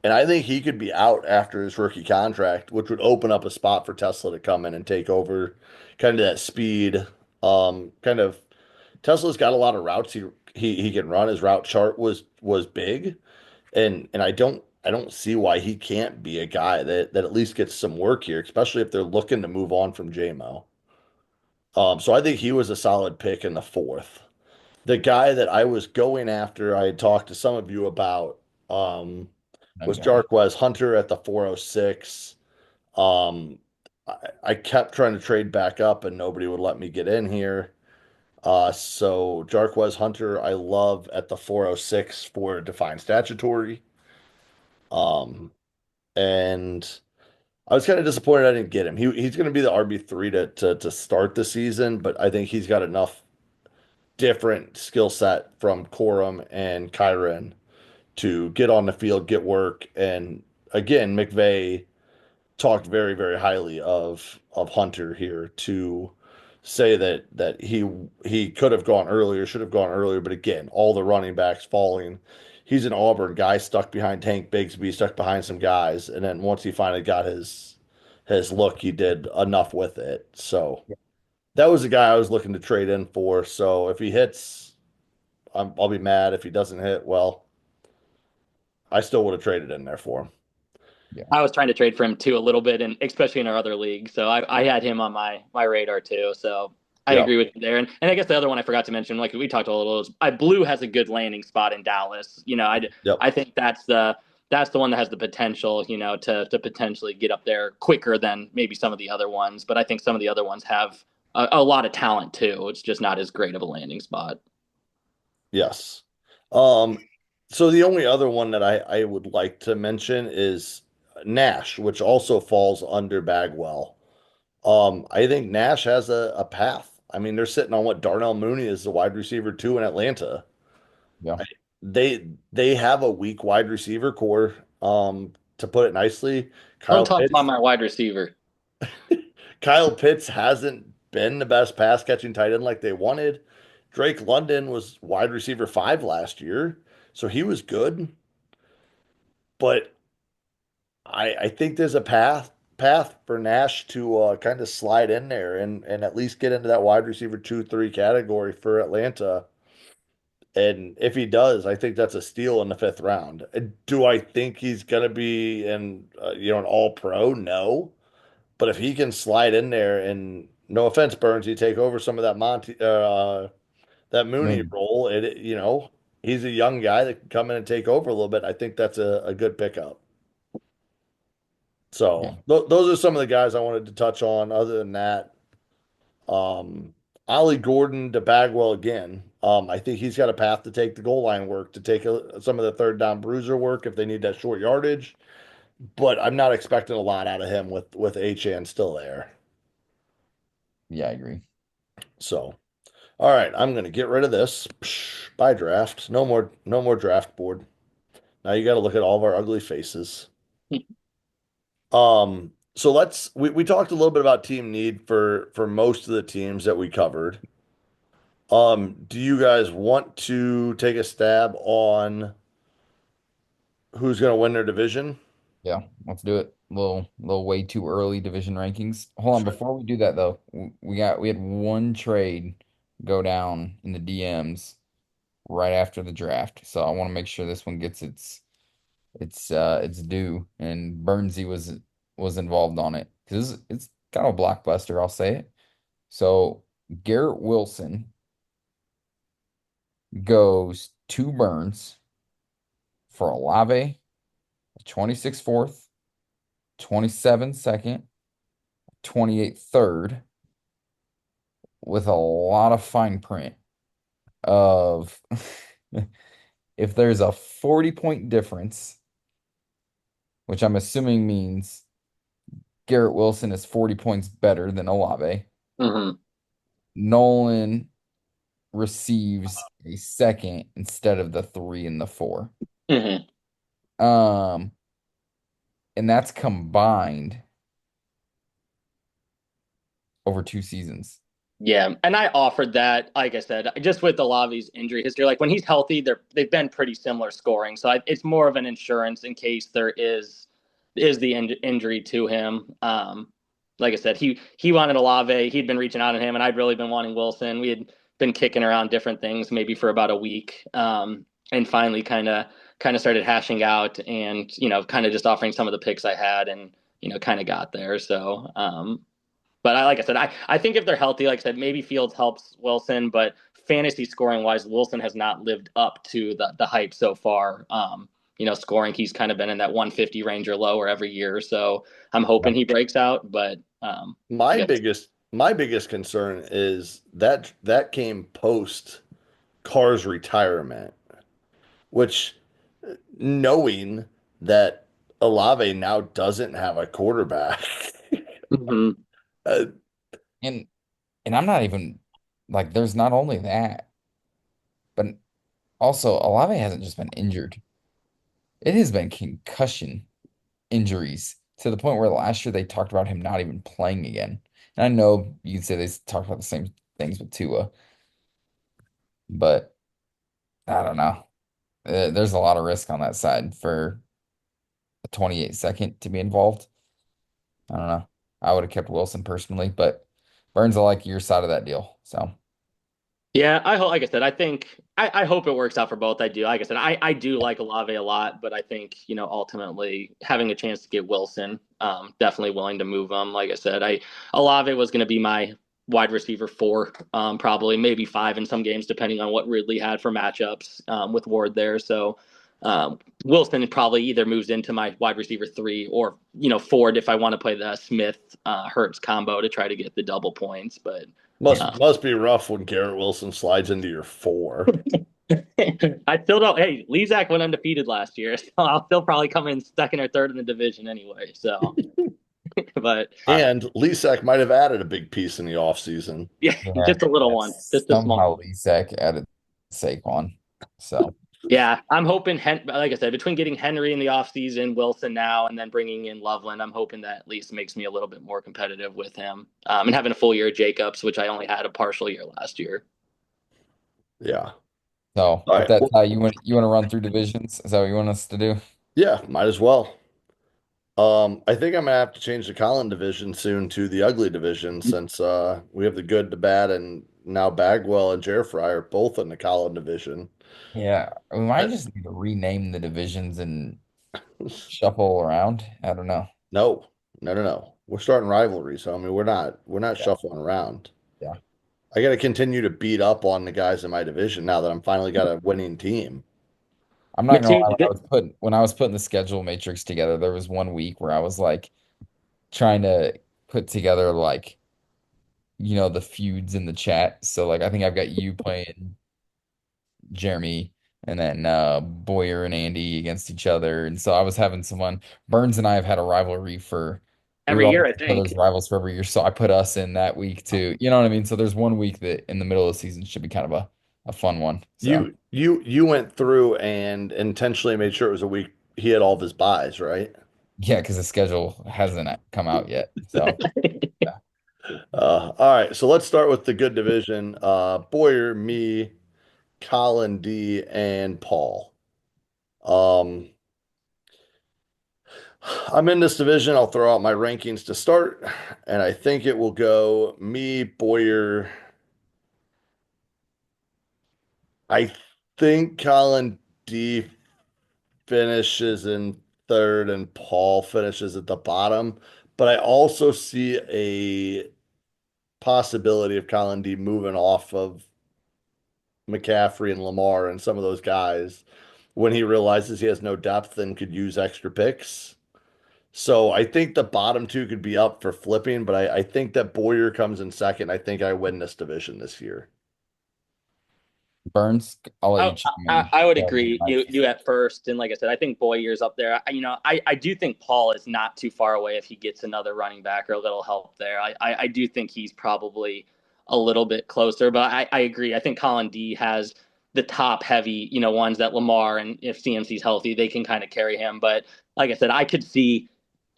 and I think he could be out after his rookie contract, which would open up a spot for Tesla to come in and take over kind of that speed. Kind of Tesla's got a lot of routes he can run. His route chart was big, and I don't see why he can't be a guy that at least gets some work here, especially if they're looking to move on from JMO. So I think he was a solid pick in the fourth. The guy that I was going after, I had talked to some of you about, um, was okay, Jarquez Hunter at the 406. Um, I kept trying to trade back up and nobody would let me get in here. So Jarquez Hunter, I love at the 406 for defined statutory. Um, and I was kind of disappointed I didn't get him. He's going to be the RB3 to start the season, but I think he's got enough different skill set from Corum and Kyron to get on the field, get work. And again, McVay talked very, very highly of Hunter here to say that he could have gone earlier, should have gone earlier. But again, all the running backs falling. He's an Auburn guy stuck behind Tank Bigsby, stuck behind some guys, and then once he finally got his look, he did enough with it. So that was the guy I was looking to trade in for. So if he hits, I'll be mad. If he doesn't hit, well, I still would have traded in there for him. yeah, I was trying to trade for him too a little bit, and especially in our other league. So I had him on my radar too. So I Yeah. agree with you there. And I guess the other one I forgot to mention, like we talked a little, is Blue has a good landing spot in Dallas. Yep. I think that's the one that has the potential, to potentially get up there quicker than maybe some of the other ones. But I think some of the other ones have a lot of talent too. It's just not as great of a landing spot. Yes. Um, so the only other one that I would like to mention is Nash, which also falls under Bagwell. I think Nash has a path. I mean, they're sitting on what Darnell Mooney is the wide receiver two in Atlanta. yeah, I, they have a weak wide receiver core. To put it nicely, Don't Kyle talk about Pitts my wide receiver. Kyle Pitts hasn't been the best pass catching tight end like they wanted. Drake London was wide receiver five last year, so he was good. But I think there's a path for Nash to kind of slide in there and at least get into that wide receiver two, three category for Atlanta. And if he does, I think that's a steal in the fifth round. Do I think he's going to be an all pro? No. But if he can slide in there and no offense, Burns, you take over some of that Mooney Mooney. role, he's a young guy that can come in and take over a little bit. I think that's a good pickup. Yeah. So those are some of the guys I wanted to touch on. Other than that, um, Ollie Gordon to Bagwell again. I think he's got a path to take the goal line work, to take some of the third down bruiser work if they need that short yardage. But I'm not expecting a lot out of him with Achan still there. Yeah, I agree. So, all right, I'm gonna get rid of this. Psh, buy draft. No more draft board. Now you got to look at all of our ugly faces. So we talked a little bit about team need for most of the teams that we covered. Do you guys want to take a stab on who's going to win their division? Yeah, let's do it. Little way too early division rankings. Hold on, before we do that though, we had one trade go down in the DMs right after the draft. So I want to make sure this one gets its due. And Bernsey was involved on it because it's kind of a blockbuster, I'll say it. So Garrett Wilson goes to Burns for Olave, a 26 fourth, 27 second, 28 third, with a lot of fine print of if there's a 40-point difference, which I'm assuming means Garrett Wilson is 40 points better than Olave, Hmm. Nolan receives a second instead of the three and the four. Hmm. Um, and that's combined over 2 seasons. Yeah, and I offered that. Like I said, just with Olave's injury history, like when he's healthy, they've been pretty similar scoring. So it's more of an insurance in case there is the injury to him. Like I said, he wanted Olave. He'd been reaching out to him, and I'd really been wanting Wilson. We had been kicking around different things maybe for about a week, and finally kind of started hashing out, and kind of just offering some of the picks I had, and kind of got there. So but like I said, I think if they're healthy, like I said, maybe Fields helps Wilson, but fantasy scoring wise, Wilson has not lived up to the hype so far. Scoring, he's kind of been in that 150 range or lower every year. So I'm Yeah. hoping he breaks out, but I My guess. biggest my biggest concern is that came post Carr's retirement, which knowing that Olave now doesn't have a quarterback. Mhm. uh, And and I'm not even like there's not only that, but also Olave hasn't just been injured. It has been concussion injuries to the point where last year they talked about him not even playing again. And I know you'd say they talked about the same things with Tua, but I don't know. There's a lot of risk on that side for a 28 second to be involved. I don't know. I would have kept Wilson personally, but Burns, I like your side of that deal. So Yeah, I hope. Like I said, I hope it works out for both. I do. Like I said, I do like Olave a lot, but I think ultimately having a chance to get Wilson, definitely willing to move him. Like I said, I Olave was going to be my wide receiver four, probably maybe five in some games, depending on what Ridley had for matchups with Ward there. So Wilson probably either moves into my wide receiver three or Ford if I want to play the Smith Hurts combo to try to get the double points, but. must Um, must be rough when Garrett Wilson slides into your four. I still don't. Hey, Lezak went undefeated last year, so I'll still probably come in second or third in the division anyway. So, but I, And Lisak might have added a big piece in the offseason. yeah, yeah, just a little one, yes, just a small somehow one. Isak added Saquon. So Yeah, I'm hoping. Like I said, between getting Henry in the offseason, Wilson now, and then bringing in Loveland, I'm hoping that at least makes me a little bit more competitive with him. And having a full year of Jacobs, which I only had a partial year last year. Yeah. so All if right. that's Well, how you want to run through divisions, is that what you want us to do? yeah, might as well. I think I'm gonna have to change the Colin division soon to the ugly division since we have the good, the bad, and now Bagwell and Jerfry are both in the Colin division. Yeah, we might Uh, just need to rename the divisions and shuffle around. I don't know. No, no. We're starting rivalries. So I mean, we're not Yeah, shuffling around. yeah. I got to continue to beat up on the guys in my division now that I'm finally got a winning team. I'm not gonna lie, Mattoon, when I was putting the schedule matrix together, there was one week where I was like trying to put together like, the feuds in the chat. So like I think I've got you playing Jeremy and then Boyer and Andy against each other. And so I was having some fun. Burns and I have had a rivalry we were every year, always I each other's think. rivals for every year. So I put us in that week too. You know what I mean? So there's one week that in the middle of the season should be kind of a fun one. So You went through and intentionally made sure it was a week he had all of his buys, right? yeah, because the schedule hasn't come out yet. So yeah. All right, so let's start with the good division. Boyer, me, Colin D, and Paul. Um, I'm in this division. I'll throw out my rankings to start, and I think it will go me, Boyer. I think Colin D finishes in third, and Paul finishes at the bottom. But I also see a possibility of Colin D moving off of McCaffrey and Lamar and some of those guys when he realizes he has no depth and could use extra picks. So I think the bottom two could be up for flipping, but I think that Boyer comes in second. I think I win this division this year. Burns, I'll let you I, chime I in. I would Tell me agree. my You season. at first, and like I said, I think Boyer's up there. I do think Paul is not too far away if he gets another running back or a little help there. I do think he's probably a little bit closer, but I agree. I think Colin D has the top heavy, ones that Lamar and if CMC's healthy, they can kind of carry him. But like I said, I could see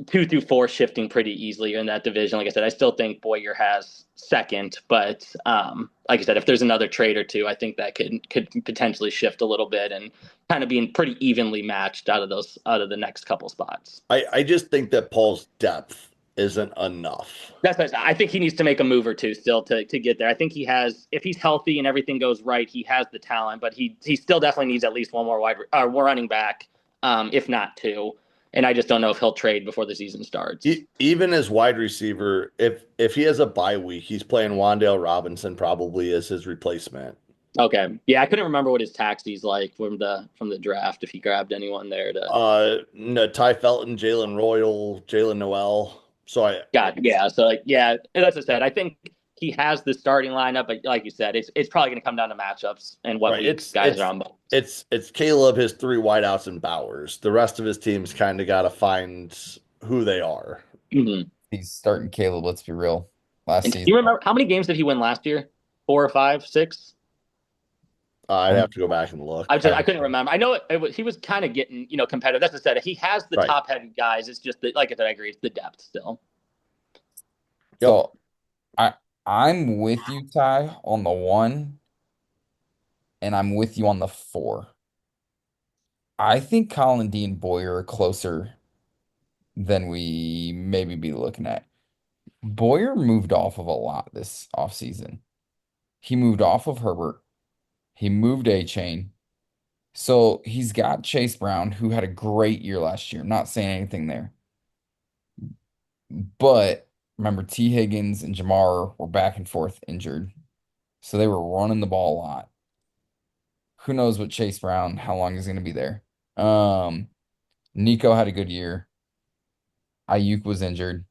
2 through 4 shifting pretty easily in that division. Like I said, I still think Boyer has second, but like I said, if there's another trade or two, I think that could potentially shift a little bit and kind of being pretty evenly matched out of the next couple spots. I just think that Paul's depth isn't enough. That's what I think he needs to make a move or two still to get there. I think he has, if he's healthy and everything goes right, he has the talent, but he still definitely needs at least one more running back, if not two. And I just don't know if he'll trade before the season starts. Even as wide receiver, if he has a bye week, he's playing Wan'Dale Robinson probably as his replacement. Okay. Yeah, I couldn't remember what his taxi's like from the draft if he grabbed anyone there to No, Ty Felton, Jalen Royal, Jalen Noel. So got yeah, so like yeah, and as I said, I think he has the starting lineup, but like you said, it's probably gonna come down to matchups and what right, week guys are on both. it's Caleb, his three wideouts and Bowers. The rest of his team's kind of got to find who they are. Mm-hmm. He's starting Caleb, let's be real. Last And do season, you remember how many games did he win last year? 4 or 5, 6? I'd I have to go back and look. I couldn't remember. I know he was kind of getting competitive. That's what I said. He has the Right. top heavy guys. It's just that, like I said, I agree. It's the depth still. Yep. so I I'm with you, Ty, on the one, and I'm with you on the four. I think Colin D and Boyer are closer than we maybe be looking at. Boyer moved off of a lot this offseason. He moved off of Herbert. He moved A Chain. So he's got Chase Brown, who had a great year last year. Not saying anything there. But remember, T. Higgins and Jamar were back and forth injured. So they were running the ball a lot. Who knows what Chase Brown, how long he's going to be there. Um, Nico had a good year. Ayuk was injured.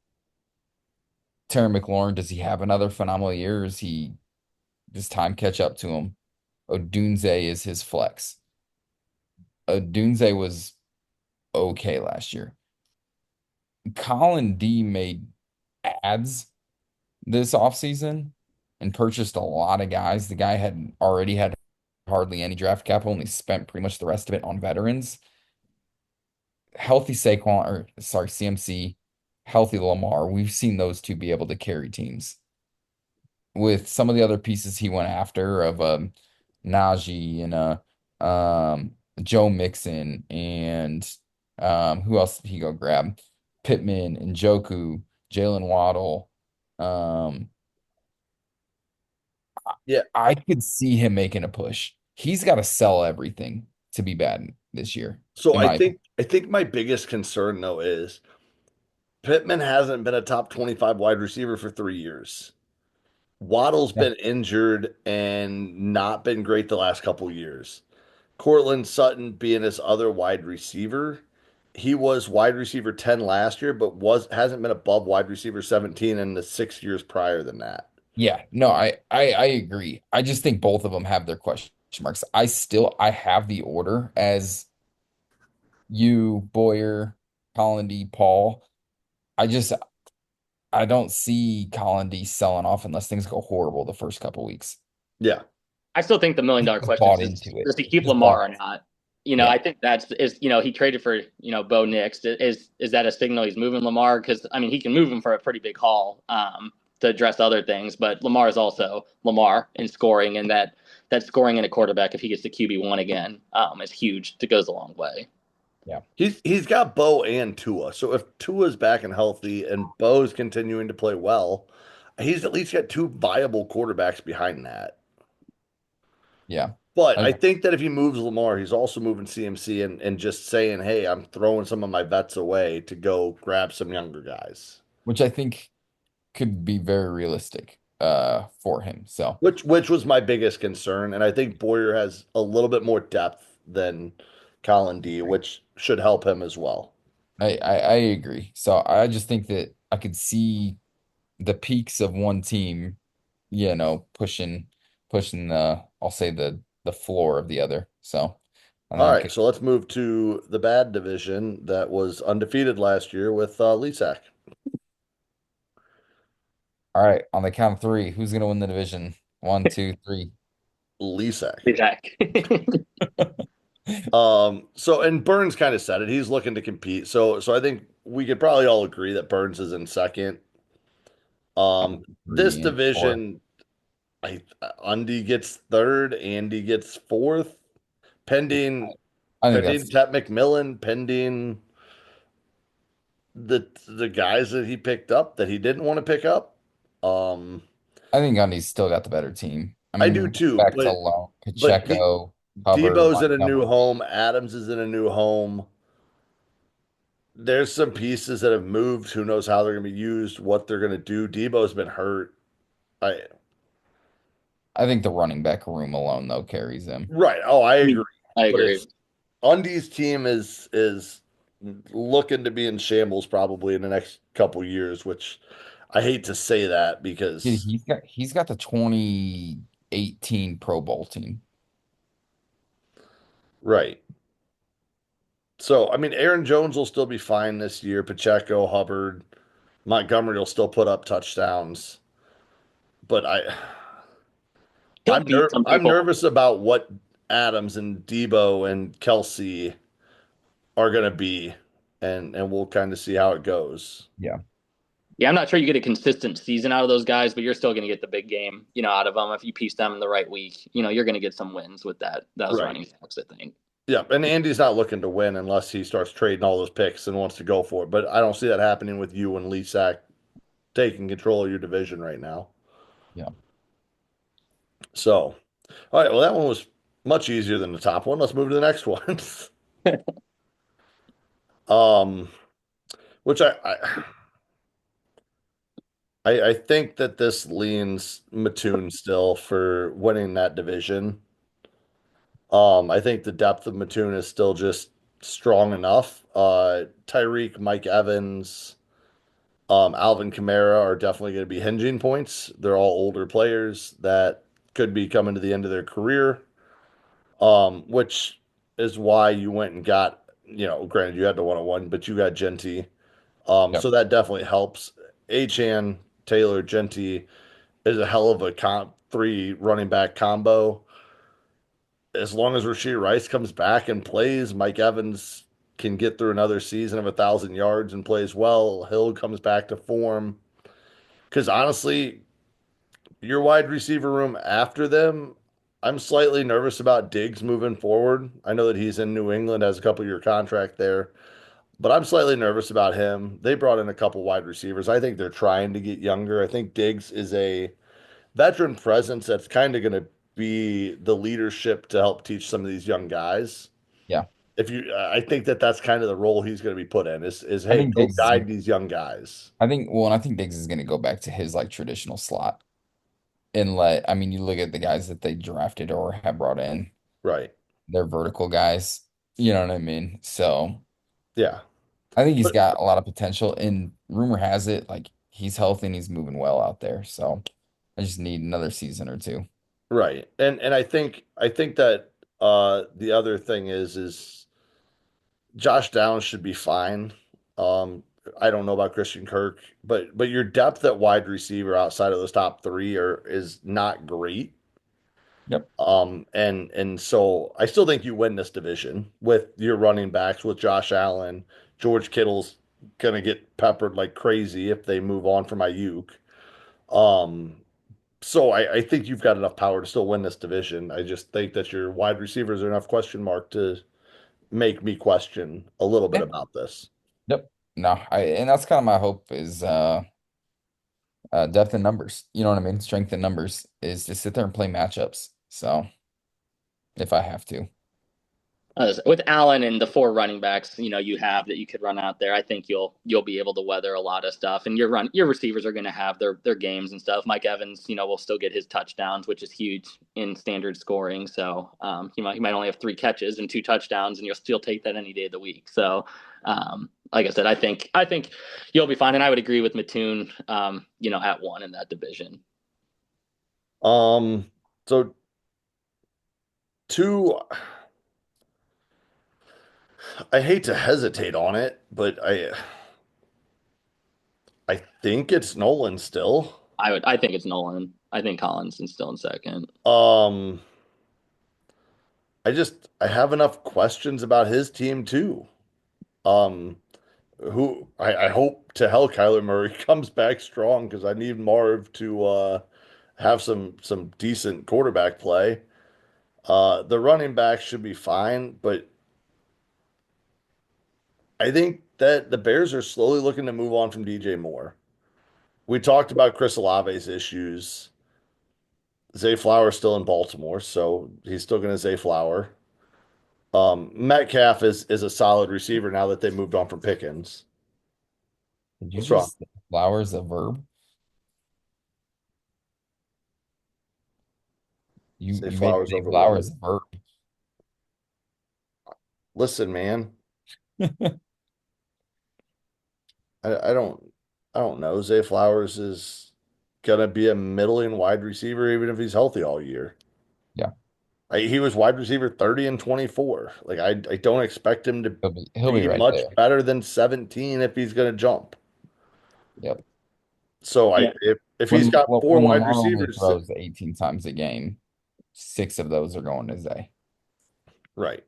Terry McLaurin, does he have another phenomenal year? Or does time catch up to him? Odunze is his flex. Odunze was okay last year. Colin D made ads this offseason and purchased a lot of guys. The guy had already had hardly any draft capital and he spent pretty much the rest of it on veterans. Healthy Saquon, or sorry, CMC, healthy Lamar. We've seen those two be able to carry teams. With some of the other pieces he went after of Najee and Joe Mixon and who else did he go grab? Pittman and Joku, Jalen Waddle. Um, Yeah. I could see him making a push. he's got to sell everything to be bad this year, So in my opinion. I think my biggest concern though is Pittman hasn't been a top 25 wide receiver for 3 years. Waddle's Yeah. been injured and not been great the last couple years. Cortland Sutton being his other wide receiver. He was wide receiver 10 last year, but was hasn't been above wide receiver 17 in the 6 years prior than that. Yeah, no, I agree. I just think both of them have their question marks. I have the order as you, Boyer, Collin Paul. I just I don't see Collin selling off unless things go horrible the first couple weeks. Yeah. I still think the million He dollar just question bought is into it. does he He keep just Lamar or bought. not? Yeah. I think he traded for Bo Nix. Is that a signal he's moving Lamar? Because I mean he can move him for a pretty big haul to address other things, but Lamar is also Lamar in scoring, and that scoring in a quarterback if he gets to QB1 again is huge. It goes a long way. Yeah. He's got Bo and Tua. So if Tua's back and healthy and Bo's continuing to play well, he's at least got two viable quarterbacks behind that. Yeah. But I I, think that if he moves Lamar, he's also moving CMC and just saying, hey, I'm throwing some of my bets away to go grab some younger guys. which I think could be very realistic for him. So Which was my biggest concern. And I think Boyer has a little bit more depth than Colin D, which should help him as well. I agree. So I just think that I could see the peaks of one team, pushing the I'll say the floor of the other. So I All think right, so let's move to the bad division that was undefeated last year with Lisak. all right, on the count of three, who's gonna win the division? One, two, three. Lisak. Zach. So and Burns kind of said it. He's looking to compete. So I think we could probably all agree that Burns is in second. This Three and four. division, I Undy gets third, Andy gets fourth, pending I think pending that's Tet McMillan, pending the guys that he picked up that he didn't want to pick up. Um, I think Gundy's still got the better team. I I mean, do we go too, back to Lone, but Pacheco, Hubbard, Debo's in a new Montgomery. home, Adams is in a new home. There's some pieces that have moved. Who knows how they're going to be used, what they're going to do. Debo's been hurt. I I think the running back room alone though carries him. right. Oh, I I agree. mean, I But agree. it's Undy's team is looking to be in shambles probably in the next couple years, which I hate to say that Dude, because he's got the 2018 Pro Bowl team. right. So I mean, Aaron Jones will still be fine this year. Pacheco, Hubbard, Montgomery will still put up touchdowns, but He'll beat some I'm people. nervous about what Adams and Debo and Kelsey are going to be, and we'll kind of see how it goes. Yeah. Yeah, I'm not sure you get a consistent season out of those guys, but you're still going to get the big game, out of them if you piece them in the right week. You're going to get some wins with those Right. running backs, I think. Yeah, and Andy's not looking to win unless he starts trading all those picks and wants to go for it. But I don't see that happening with you and Lee Sack taking control of your division right now. Yeah. So, all right, well, that one was much easier than the top one. Let's move to the next one. Um, which I think that this leans Mattoon still for winning that division. I think the depth of Mattoon is still just strong enough. Tyreek, Mike Evans, Alvin Kamara are definitely going to be hinging points. They're all older players that could be coming to the end of their career, which is why you went and got, granted you had the 101, but you got Genty. Yep. So that definitely helps. Achan, Taylor, Genty is a hell of a three running back combo. As long as Rashee Rice comes back and plays, Mike Evans can get through another season of 1,000 yards and plays well. Hill comes back to form. Because honestly, your wide receiver room after them, I'm slightly nervous about Diggs moving forward. I know that he's in New England, has a couple year contract there, but I'm slightly nervous about him. They brought in a couple wide receivers. I think they're trying to get younger. I think Diggs is a veteran presence that's kind of going to be the leadership to help teach some of these young guys. Yeah. If you, I think that that's kind of the role he's going to be put in is I hey, think go Diggs is guide gonna these young guys. I think Diggs is gonna go back to his like traditional slot and I mean, you look at the guys that they drafted or have brought in, Right. they're vertical guys. You know what I mean? So Yeah. I think he's But got a lot of potential, and rumor has it like he's healthy and he's moving well out there. So I just need another season or two. right. And I think that the other thing is Josh Downs should be fine. Um I don't know about Christian Kirk, but your depth at wide receiver outside of those top three is not great. Yep. And so I still think you win this division with your running backs with Josh Allen. George Kittle's gonna get peppered like crazy if they move on from Ayuk. Um, so I think you've got enough power to still win this division. I just think that your wide receivers are enough question mark to make me question a little bit Yeah. about this. Yep. No, and that's kind of my hope is depth in numbers. You know what I mean? Strength in numbers is to sit there and play matchups. So if I have to. With Allen and the four running backs, you have that you could run out there. I think you'll be able to weather a lot of stuff, and your receivers are going to have their games and stuff. Mike Evans, will still get his touchdowns, which is huge in standard scoring. So he might only have 3 catches and 2 touchdowns, and you'll still take that any day of the week. So, like I said, I think you'll be fine, and I would agree with Mattoon, at one in that division. Um, so two, I hate to hesitate on it, but I think it's Nolan still. I think it's Nolan. I think Collins is still in second. Um, I have enough questions about his team too. Um, who I hope to hell Kyler Murray comes back strong because I need Marv to have some decent quarterback play. The running back should be fine, but I think that the Bears are slowly looking to move on from DJ Moore. We talked about Chris Olave's issues. Zay Flower's still in Baltimore, so he's still going to Zay Flower. Metcalf is a solid receiver now that they moved on from Pickens. Did you What's wrong? just say flowers a verb? You Zay you made me Flowers say over what? flowers a verb. Listen, man, I I don't know. Zay Flowers is gonna be a middling wide receiver even if he's healthy all year. Yeah, He was wide receiver 30 and 24. Like I don't expect him to he'll be be right much there. better than 17 if he's gonna jump. Yep. So Yeah. if he's got four When wide Lamar only receivers, throws 18 times a game, 6 of those are going to Zay. right.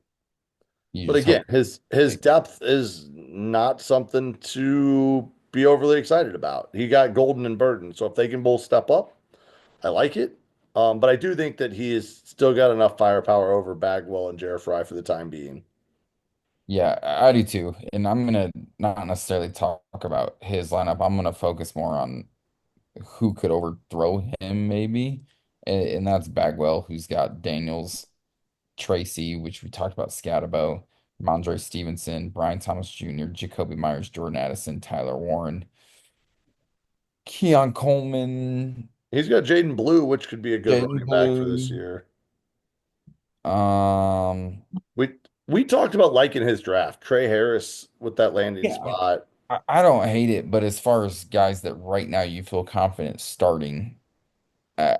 You But just again, hope. his depth is not something to be overly excited about. He got Golden and Burton, so if they can both step up, I like it. But I do think that he has still got enough firepower over Bagwell and Jarrett Fry for the time being. Yeah, I do too. And I'm gonna not necessarily talk about his lineup. I'm gonna focus more on who could overthrow him, maybe. And that's Bagwell, who's got Daniels, Tracy, which we talked about, Scatabo, Mondre Stevenson, Brian Thomas Jr., Jacoby Myers, Jordan Addison, Tyler Warren, Keon Coleman, He's got Jaden Blue, which could be a good Jaden running back for this Blue. year. Um, We we talked about liking his draft. Trey Harris with that landing yeah, spot. I don't hate it, but as far as guys that right now you feel confident starting, I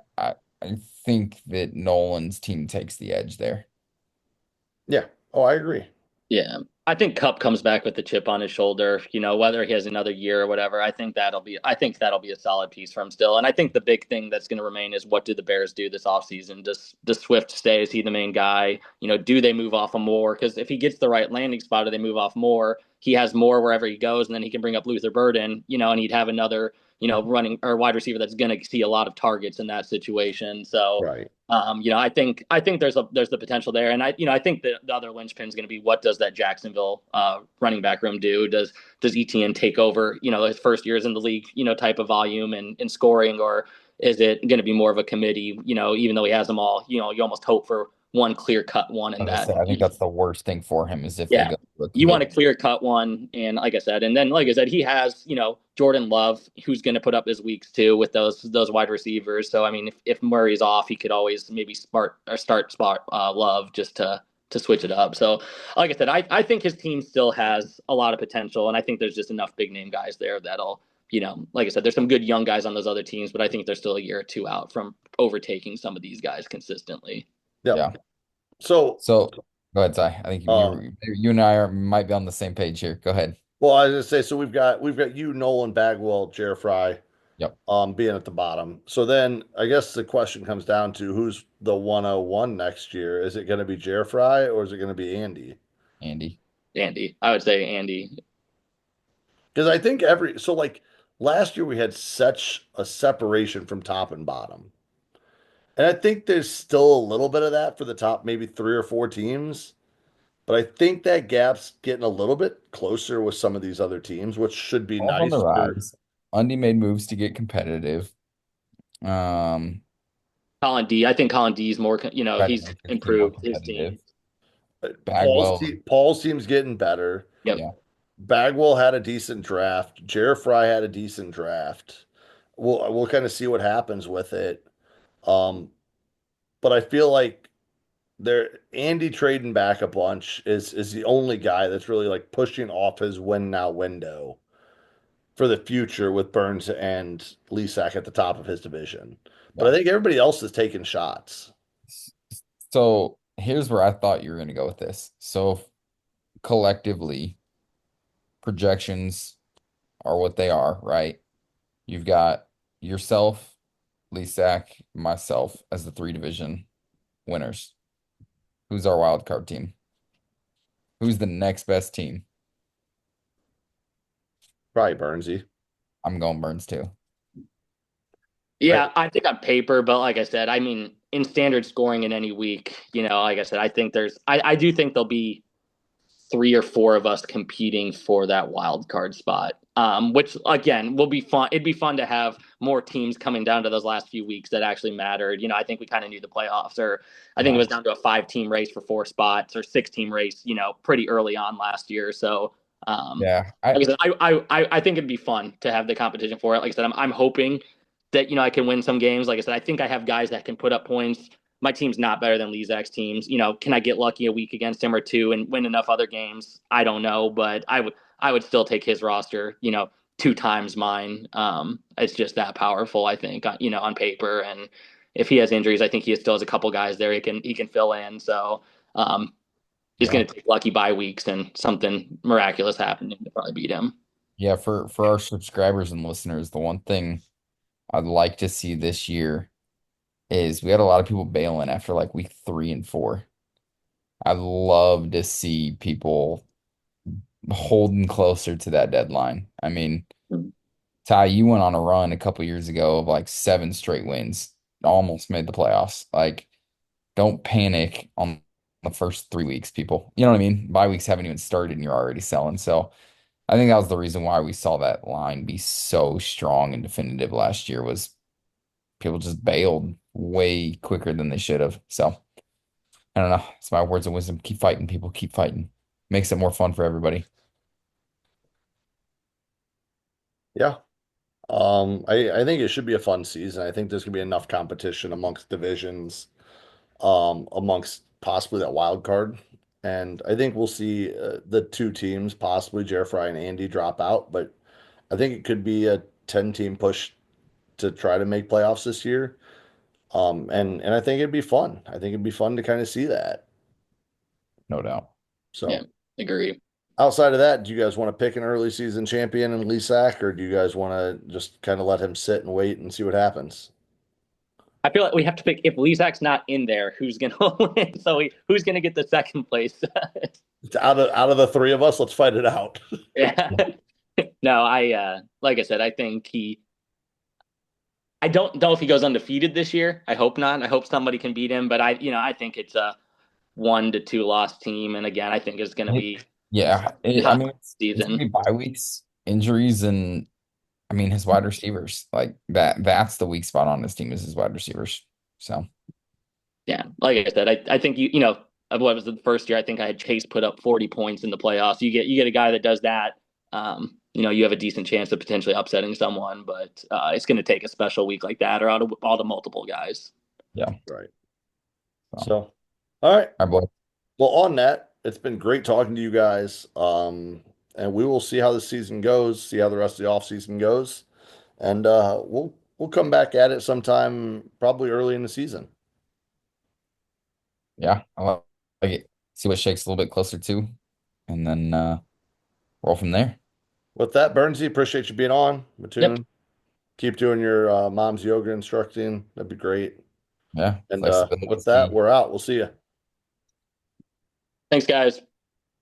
think that Nolan's team takes the edge there. Yeah. Oh, I agree. Yeah. I think Cup comes back with the chip on his shoulder, whether he has another year or whatever. I think that'll be a solid piece for him still. And I think the big thing that's going to remain is what do the Bears do this offseason? Does Swift stay? Is he the main guy? Do they move off of Moore? Because if he gets the right landing spot or they move off Moore, he has more wherever he goes, and then he can bring up Luther Burden, and he'd have another, running or wide receiver that's going to see a lot of targets in that situation. So Right. I think there's the potential there, and I think the other linchpin is going to be what does that Jacksonville running back room do? Does ETN take over? His first years in the league, type of volume and scoring, or is it going to be more of a committee? Even though he has them all, you almost hope for one clear cut one in As I that. said, I think that's the worst thing for him is if they Yeah. go to a You want committee. a clear cut one. And like I said, he has, Jordan Love, who's going to put up his weeks too with those wide receivers. So, I mean, if Murray's off, he could always maybe start spot Love just to switch it up. So, like I said, I think his team still has a lot of potential. And I think there's just enough big name guys there that'll, like I said, there's some good young guys on those other teams, but I think they're still a year or two out from overtaking some of these guys consistently. Yep. Yeah. So, So go ahead, Ty. I think um, you and I might be on the same page here. Go ahead. well, I was gonna say, so we've got you, Nolan, Bagwell, Jer Fry, Yep. being at the bottom. So then I guess the question comes down to who's the 101 next year. Is it going to be Jer Fry or is it going to be Andy? Andy. Andy, I would say Andy. Because I think so like last year we had such a separation from top and bottom. And I think there's still a little bit of that for the top maybe three or four teams. But I think that gap's getting a little bit closer with some of these other teams, which should be All's on the nice for. rise. Undy made moves to get competitive. Um, Colin D. I think Colin D is more, Try to he's make his team more improved his competitive. team. Bagwell, Paul's team's getting better. Yep. yeah. Bagwell had a decent draft. Jer Fry had a decent draft. We'll kind of see what happens with it. Um, but I feel like there Andy trading back a bunch is the only guy that's really like pushing off his win now window for the future with Burns and Lesack at the top of his division. But I Yeah. think everybody else is taking shots. So here's where I thought you were going to go with this. So collectively, projections are what they are, right? You've got yourself, Lesack, myself as the three division winners. Who's our wild card team? Who's the next best team? Probably Burnsy. I'm going Burns too. I, Yeah, I think on paper, but like I said, I mean, in standard scoring in any week, like I said, I do think there'll be three or four of us competing for that wild card spot. Which again will be fun. It'd be fun to have more teams coming down to those last few weeks that actually mattered. I think we kind of knew the playoffs, or I think it Yeah. was down to a 5 team race for 4 spots or 6 team race, pretty early on last year. So, Yeah. like I said, I think it'd be fun to have the competition for it. Like I said, I'm hoping that I can win some games. Like I said, I think I have guys that can put up points. My team's not better than Lezak's teams. Can I get lucky a week against him or two and win enough other games? I don't know, but I would still take his roster, 2 times mine. It's just that powerful, I think, on paper. And if he has injuries, I think he still has a couple guys there he can fill in. So he's Yeah. going to take lucky bye weeks and something miraculous happening to probably beat him. Yeah, for our subscribers and listeners, the one thing I'd like to see this year is we had a lot of people bailing after like week 3 and 4. I'd love to see people holding closer to that deadline. I mean, Ty, you went on a run a couple years ago of like 7 straight wins, almost made the playoffs. Like, don't panic on the first 3 weeks, people. You know what I mean? Bye weeks haven't even started and you're already selling. So I think that was the reason why we saw that line be so strong and definitive last year was people just bailed way quicker than they should have. So I don't know. It's my words of wisdom. Keep fighting, people. Keep fighting. Makes it more fun for everybody. yeah. I think it should be a fun season. I think there's gonna be enough competition amongst divisions, amongst possibly that wild card. And I think we'll see the two teams, possibly Jerry and Andy, drop out. But I think it could be a 10-team push to try to make playoffs this year. And I think it'd be fun. I think it'd be fun to kind of see that. No doubt. Yeah, So agree. outside of that, do you guys want to pick an early season champion in Lesack, or do you guys want to just kind of let him sit and wait and see what happens? I feel like we have to pick if Lezak's not in there, who's gonna win? So who's gonna get the second place? It's out of the three of us, let's fight it out. Yeah. No, like I said, I think I don't know if he goes undefeated this year. I hope not. I hope somebody can beat him, but I think it's a 1 to 2 loss team, and again, I think it's gonna It- be yeah. I tough mean, it's gonna season. be bye weeks, injuries, and I mean, his wide receivers, like that's the weak spot on his team is his wide receivers. So Yeah, like I said, I think what was the first year? I think I had Chase put up 40 points in the playoffs. You get a guy that does that. You have a decent chance of potentially upsetting someone, but it's going to take a special week like that or out of all the multiple guys. yeah. Right. So So, all right. our boy. Well, on that, it's been great talking to you guys. And we will see how the season goes, see how the rest of the off season goes, and we'll come back at it sometime probably early in the season. Yeah, I like it. See what Shake's a little bit closer to, and then roll from there. With that, Bernsey, appreciate you being on. Yep. Mattoon, keep doing your mom's yoga instructing. That'd be great. Yeah, And flexibility with is that, key. we're out. We'll see you. Thanks, guys.